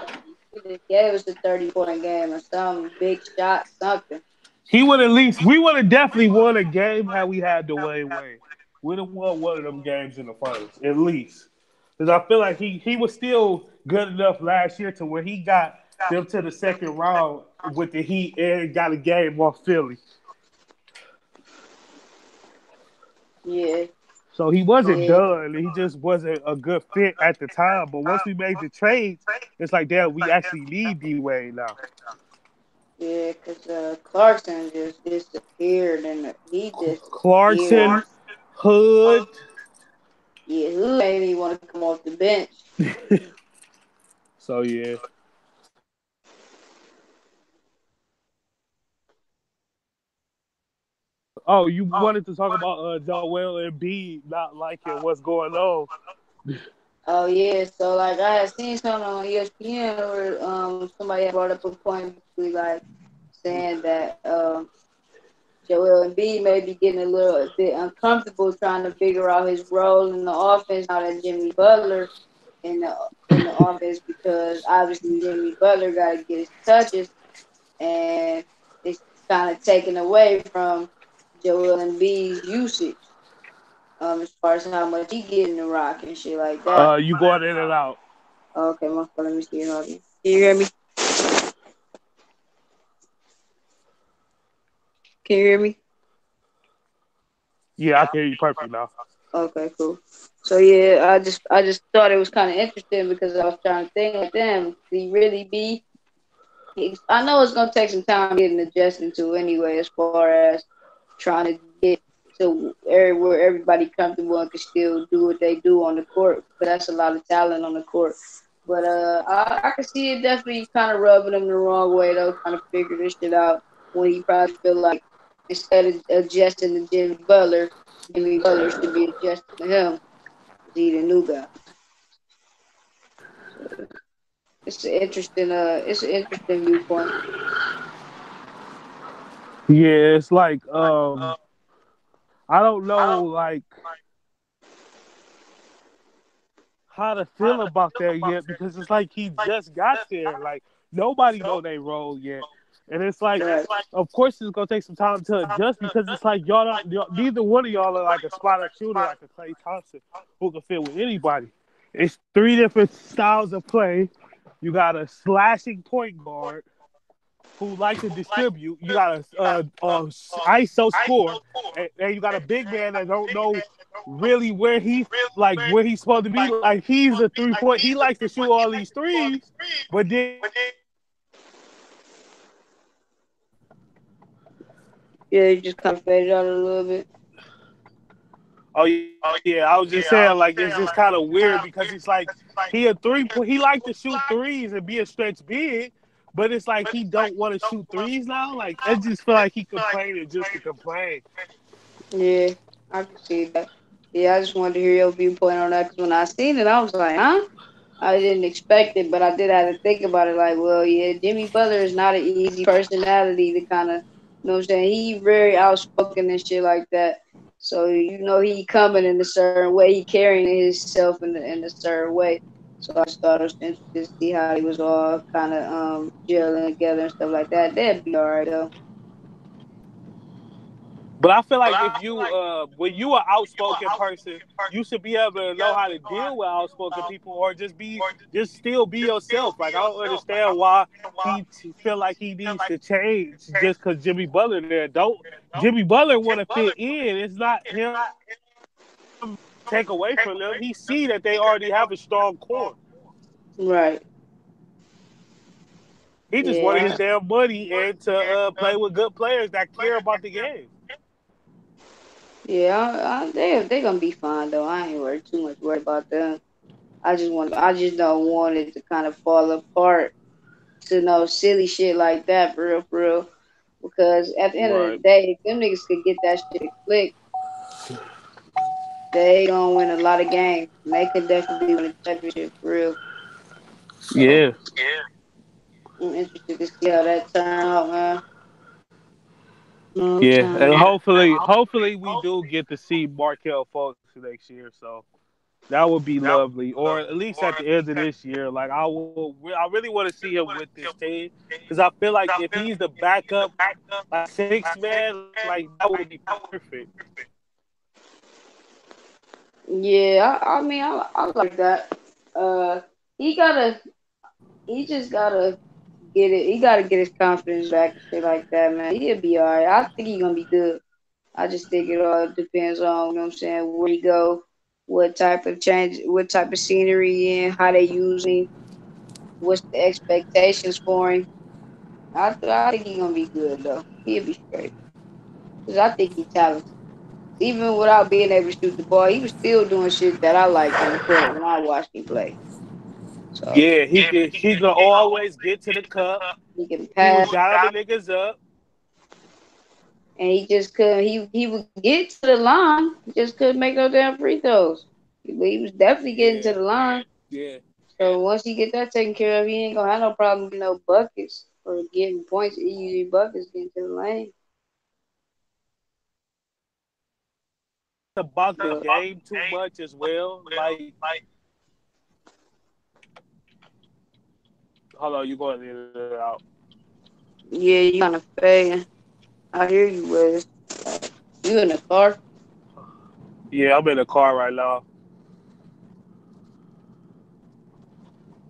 he'd have gave us a 30-point game or something. Big shot, something. He would at least we would have definitely won a game had we had Dwayne Wade. We'd have won one of them games in the finals at least. Because I feel like he was still good enough last year to where he got them to the second round with the Heat and got a game off Philly. Yeah. So he wasn't Yeah. done. He just wasn't a good fit at the time. But once we made the trades, it's like, damn, we actually need D Wade now. Yeah, because Clarkson just disappeared and he disappeared. Clarkson, Hood. Yeah, who made me want to come off the bench? So yeah. Oh, you wanted to talk about Joel and B not liking what's going on. Oh yeah, so like I had seen something on ESPN where somebody had brought up a point basically like saying that Joel Embiid may be getting a little bit uncomfortable trying to figure out his role in the offense now that Jimmy Butler in the offense because obviously Jimmy Butler got to get his touches and it's kind of taken away from Joel Embiid's usage as far as how much he getting the rock and shit like that. You going in and out. Okay, my phone. Let me see. Can you hear me? Can you hear me? Yeah, I can hear you perfectly now. Okay, cool. So yeah, I just thought it was kind of interesting because I was trying to think like, damn, he really be? I know it's gonna take some time getting adjusted to anyway, as far as trying to get to where everybody comfortable and can still do what they do on the court. But that's a lot of talent on the court. But I can see it definitely kind of rubbing him the wrong way though, trying to figure this shit out when he probably feel like instead of adjusting to Jimmy Butler should be adjusting to him because he's the new guy. So it's an interesting viewpoint. Yeah, it's like I don't know like how to feel about that yet because it's like he just got there. Like nobody know their role yet. And it's like, Right. of course, it's gonna take some time to adjust because it's like neither one of y'all are like a spot up shooter like a Klay Thompson who can fit with anybody. It's three different styles of play. You got a slashing point guard who like to distribute. You got a ISO score, and you got a big man that don't know really where he's supposed to be. Like he's a 3 point. He likes to shoot all these threes, but then Yeah, you just kind of faded out a little bit. oh yeah, I was just saying like it's just kind of weird because it's like he a 3 point. He like to shoot threes and be a stretch big. But it's like he don't want to shoot threes now. Like I just feel like he complaining just to complain. Yeah, I can see that. Yeah, I just wanted to hear your viewpoint on that because when I seen it, I was like, huh? I didn't expect it, but I did have to think about it. Like, well, yeah, Jimmy Butler is not an easy personality to kind of, you know what I'm saying? He very outspoken and shit like that. So you know he coming in a certain way, he carrying himself in a certain way. So I just thought it was interesting to see how he was all kind of gelling together and stuff like that. That'd be all right though. But I feel like if you, when you an outspoken person, you should be able to know how to deal with outspoken people, or just still be yourself. Like I don't understand why feel like he needs to change just because Jimmy Butler there. Don't Jimmy Butler want to fit in? It's not him take away from them. He see that they already have a strong core. Right. He just wanted his Yeah. damn money and to play with good players that care about the game. Yeah, they gonna be fine though. I ain't too much worried about them. I just don't want it to kind of fall apart to no silly shit like that for real. Because at the end of the Right. day, if them niggas could get that shit to click, they gonna win a lot of games. And they could definitely win a championship for real. So Yeah. I'm interested to see how that turn out, man. You know what I'm Yeah, and saying? hopefully we do get to see Markel Fultz next year. So that would be lovely, or at least at the end of this year. Like I really want to see him with this team because I feel like if he's the backup, like six man, like that would be perfect. Yeah, I mean, I like that. Uh, he gotta, he just gotta get it. He gotta get his confidence back and shit like that, man. He'll be alright. I think he's gonna be good. I just think it all depends on, you know what I'm saying, where he go, what type of change, what type of scenery in, how they use him, what's the expectations for him. I think he's gonna be good though. He'll be straight. Cause I think he's talented. Even without being able to shoot the ball, he was still doing shit that I liked on the court when I watched him play. So Yeah, he can always get to the cup. he can He was pass, dialing niggas up. and he just couldn't. He would get to the line, he just couldn't make no damn free throws. But he was definitely getting to Yeah, the line. yeah. So once he get that taken care of, he ain't gonna have no problem getting no buckets or getting points, easy buckets getting to the lane. About the game too much as well. Like, hold on, you going in and out. Yeah, you kind of fading. I hear you, Wiz. You in the car? Yeah, I'm in the car right now.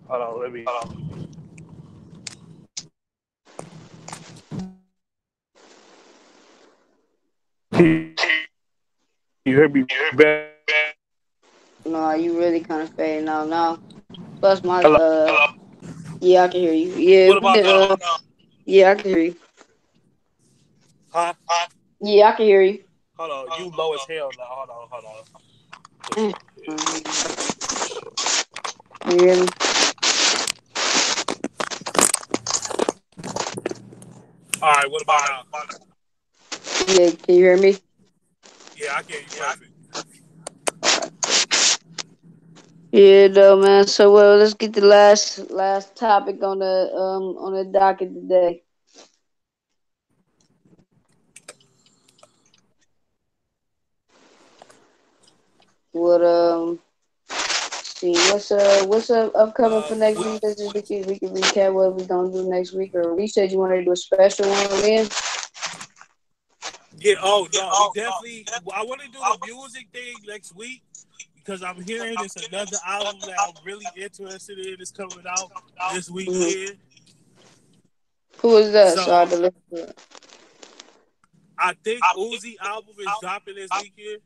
Hold on, let me. You hear me better? No, you really kind of fading out now. Plus my Hello. yeah, I can hear you. Yeah, What we about can. now? Yeah, I can hear you. Huh? Yeah, I can hear you. Hold on, you low as hell now. Hold Mm. on. You hear me? All right, what about now? Yeah, can you hear me? Yeah, I can hear you perfect. Yeah, though, man. So, well, let's get the last topic on the docket today. What see what's up upcoming for next We, week. We can recap what we gonna do next week. Or you said you wanted to do a special one then. yeah. Oh no, we definitely. I want to do the music thing next week because I'm hearing there's another album that I'm really interested in. Is coming out this Mm-hmm. weekend. Who is that? So I So have to listen to it. I think Uzi album is dropping this weekend.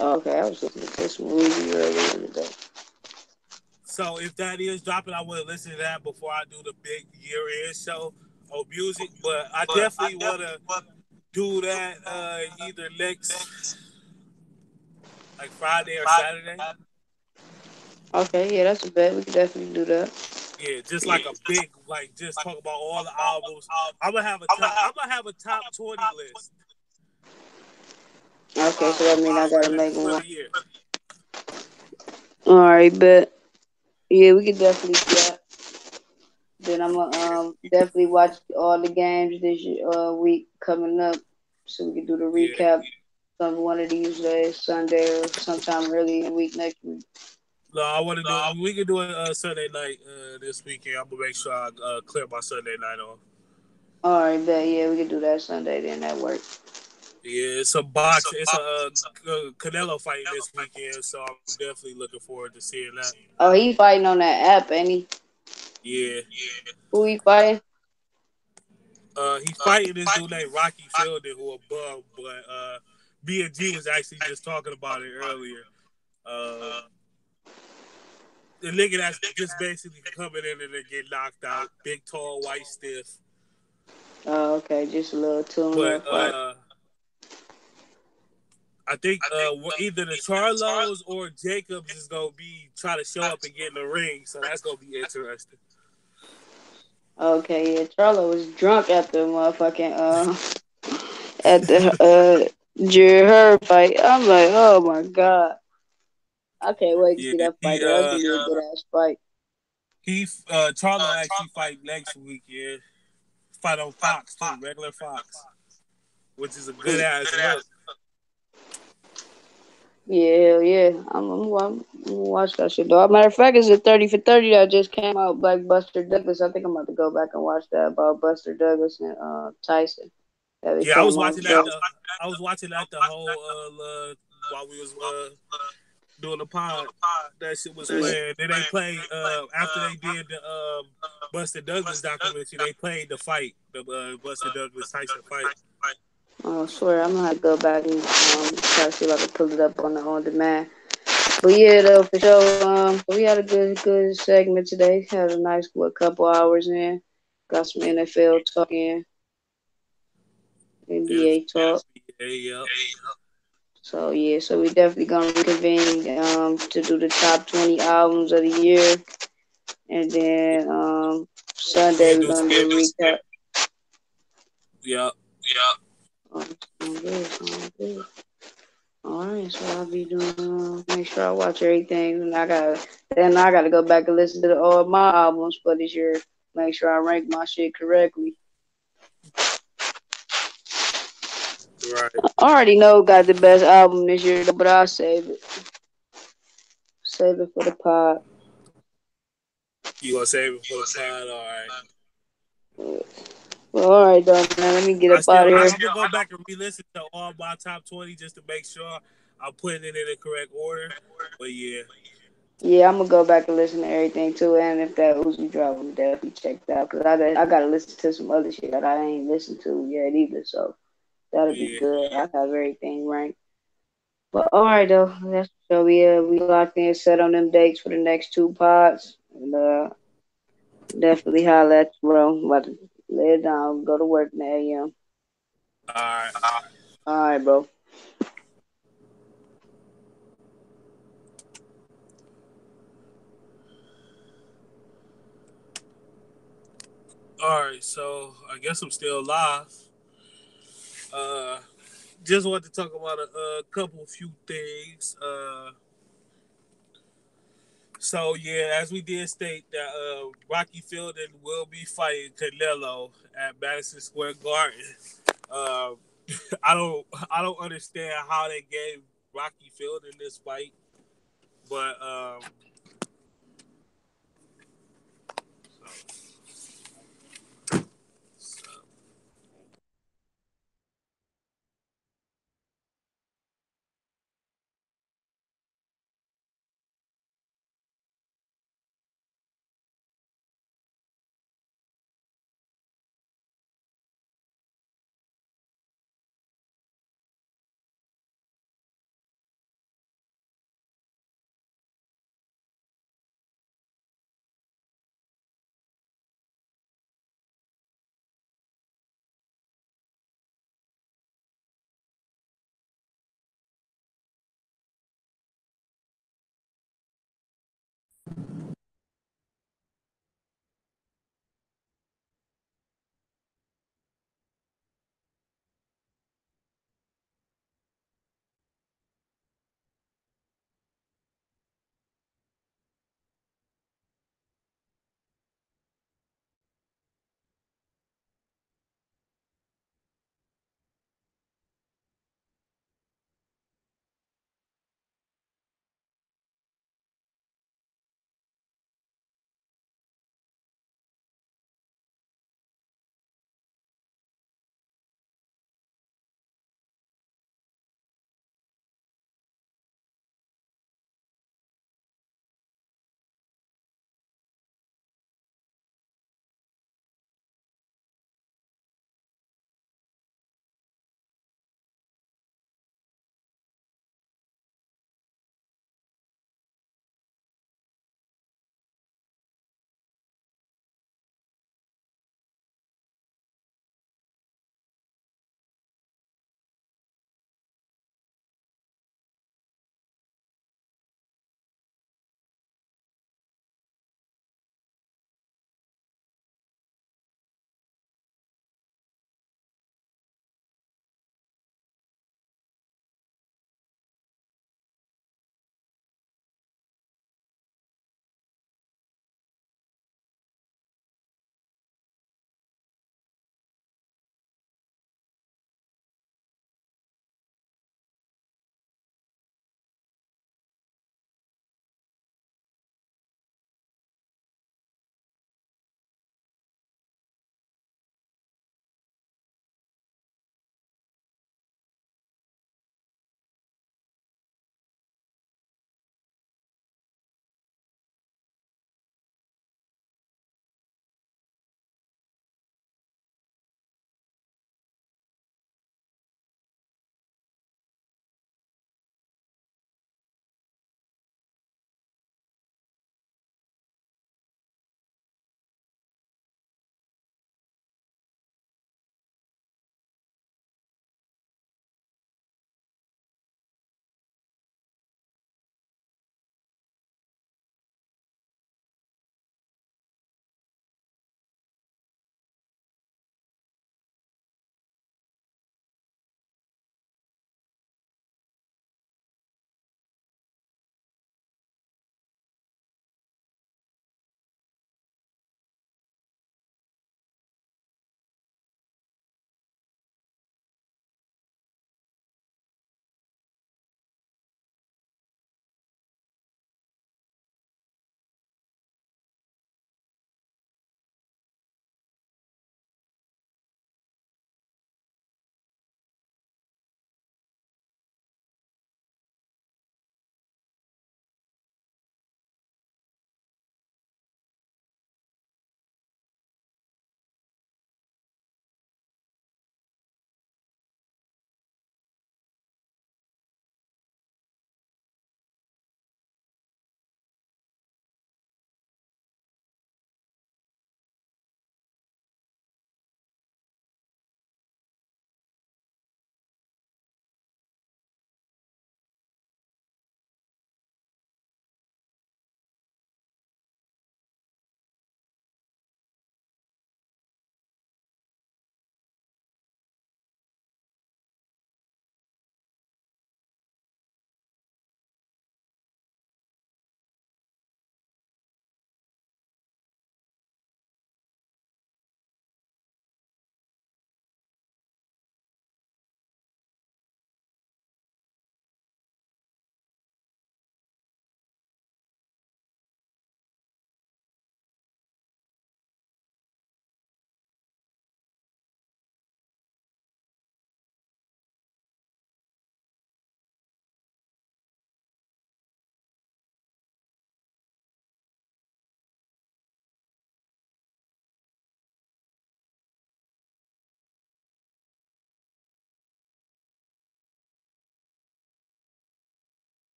Oh, okay, I was listening to this movie earlier today. So if that is dropping, I will listen to that before I do the big year end show on music. But I definitely want to do that either next like Friday or Saturday. Okay, yeah, that's a bet. We can definitely do that. Yeah, just like a big like just talk about all the albums. I'm gonna have a top 20 list of Okay, so that albums means I gotta make for one. the year. All right, bet. Yeah, we can definitely do that. Then I'm gonna definitely watch all the games this week coming up, so we can do the Yeah. recap on one of these days, Sunday or sometime early in the week next week. No, I want to do. We can do it Sunday night this weekend. I'm gonna make sure I clear my Sunday night off. All right, bet. Yeah, we can do that Sunday. Then that works. Yeah, it's a box. It's a Canelo fight this weekend, so I'm definitely looking forward to seeing that. Oh, he fighting on that app, ain't he? Yeah, Who he fighting? he's fighting this dude named Rocky Fielding, who a bum, but B and G was actually just talking about it earlier. Um, the nigga that's just basically coming in and then get knocked out, big, tall, white, stiff. Oh, okay, just a little tune But up fight. I think either the Charlos or Jacobs is gonna be trying to show up and get in the ring, so that's gonna be interesting. Okay, yeah, Charlo was drunk at the motherfucking at the Jerry Hurd fight. I'm like, oh my god, I can't wait to Yeah, see that fight. Though. That's gonna be a good ass fight. Charlo actually fight next week. Yeah, fight on Fox too, regular Fox, which is a good ass look. Yeah, hell yeah. I'm gonna watch that shit though. Matter of fact, it's a 30 for 30 that just came out. Like Buster Douglas. I think I'm about to go back and watch that about Buster Douglas and Tyson. That Yeah, I was became on watching that. Joe. I was watching that the whole while we was doing the pod. That shit was playing. Then they played after they did the Buster Douglas documentary. They played the fight, the Buster Douglas Tyson fight. Oh, I swear, I'm gonna have to go back and try to see if I can pull it up on the on demand. But yeah, though for sure, we had a good segment today. Had a nice couple hours in. Got some NFL talk in, NBA talk. Yeah. So yeah, so we definitely gonna reconvene to do the top 20 albums of the year, and then Sunday Yeah, we're do gonna do a recap. yeah. Oh, sound good. All right, so I'll be doing. Make sure I watch everything, and I gotta go back and listen to all my albums for this year. Make sure I rank my shit correctly. Right. I already know who got the best album this year, but I'll save it. Save it for the pod. You gonna save it for the pod? All right. Well, all right, though, man. Let me get up out of here. I'm gonna go back and re-listen to all my top 20 just to make sure I'm putting it in the correct order. But yeah. Yeah, I'm gonna go back and listen to everything too, and if that Uzi drop, I'm definitely check that out because I gotta listen to some other shit that I ain't listened to yet either. So that'll be Yeah. good. I have everything ranked. But all right though, that's so we locked in, set on them dates for the next two pods, and definitely holla at you, bro. I'm about to lay it down, go to work in the AM. All right. All right, bro. All right. So I guess I'm still live. Uh, just want to talk about a couple few things. So yeah, as we did state that Rocky Fielding will be fighting Canelo at Madison Square Garden. Uh, I don't understand how they gave Rocky Fielding this fight. But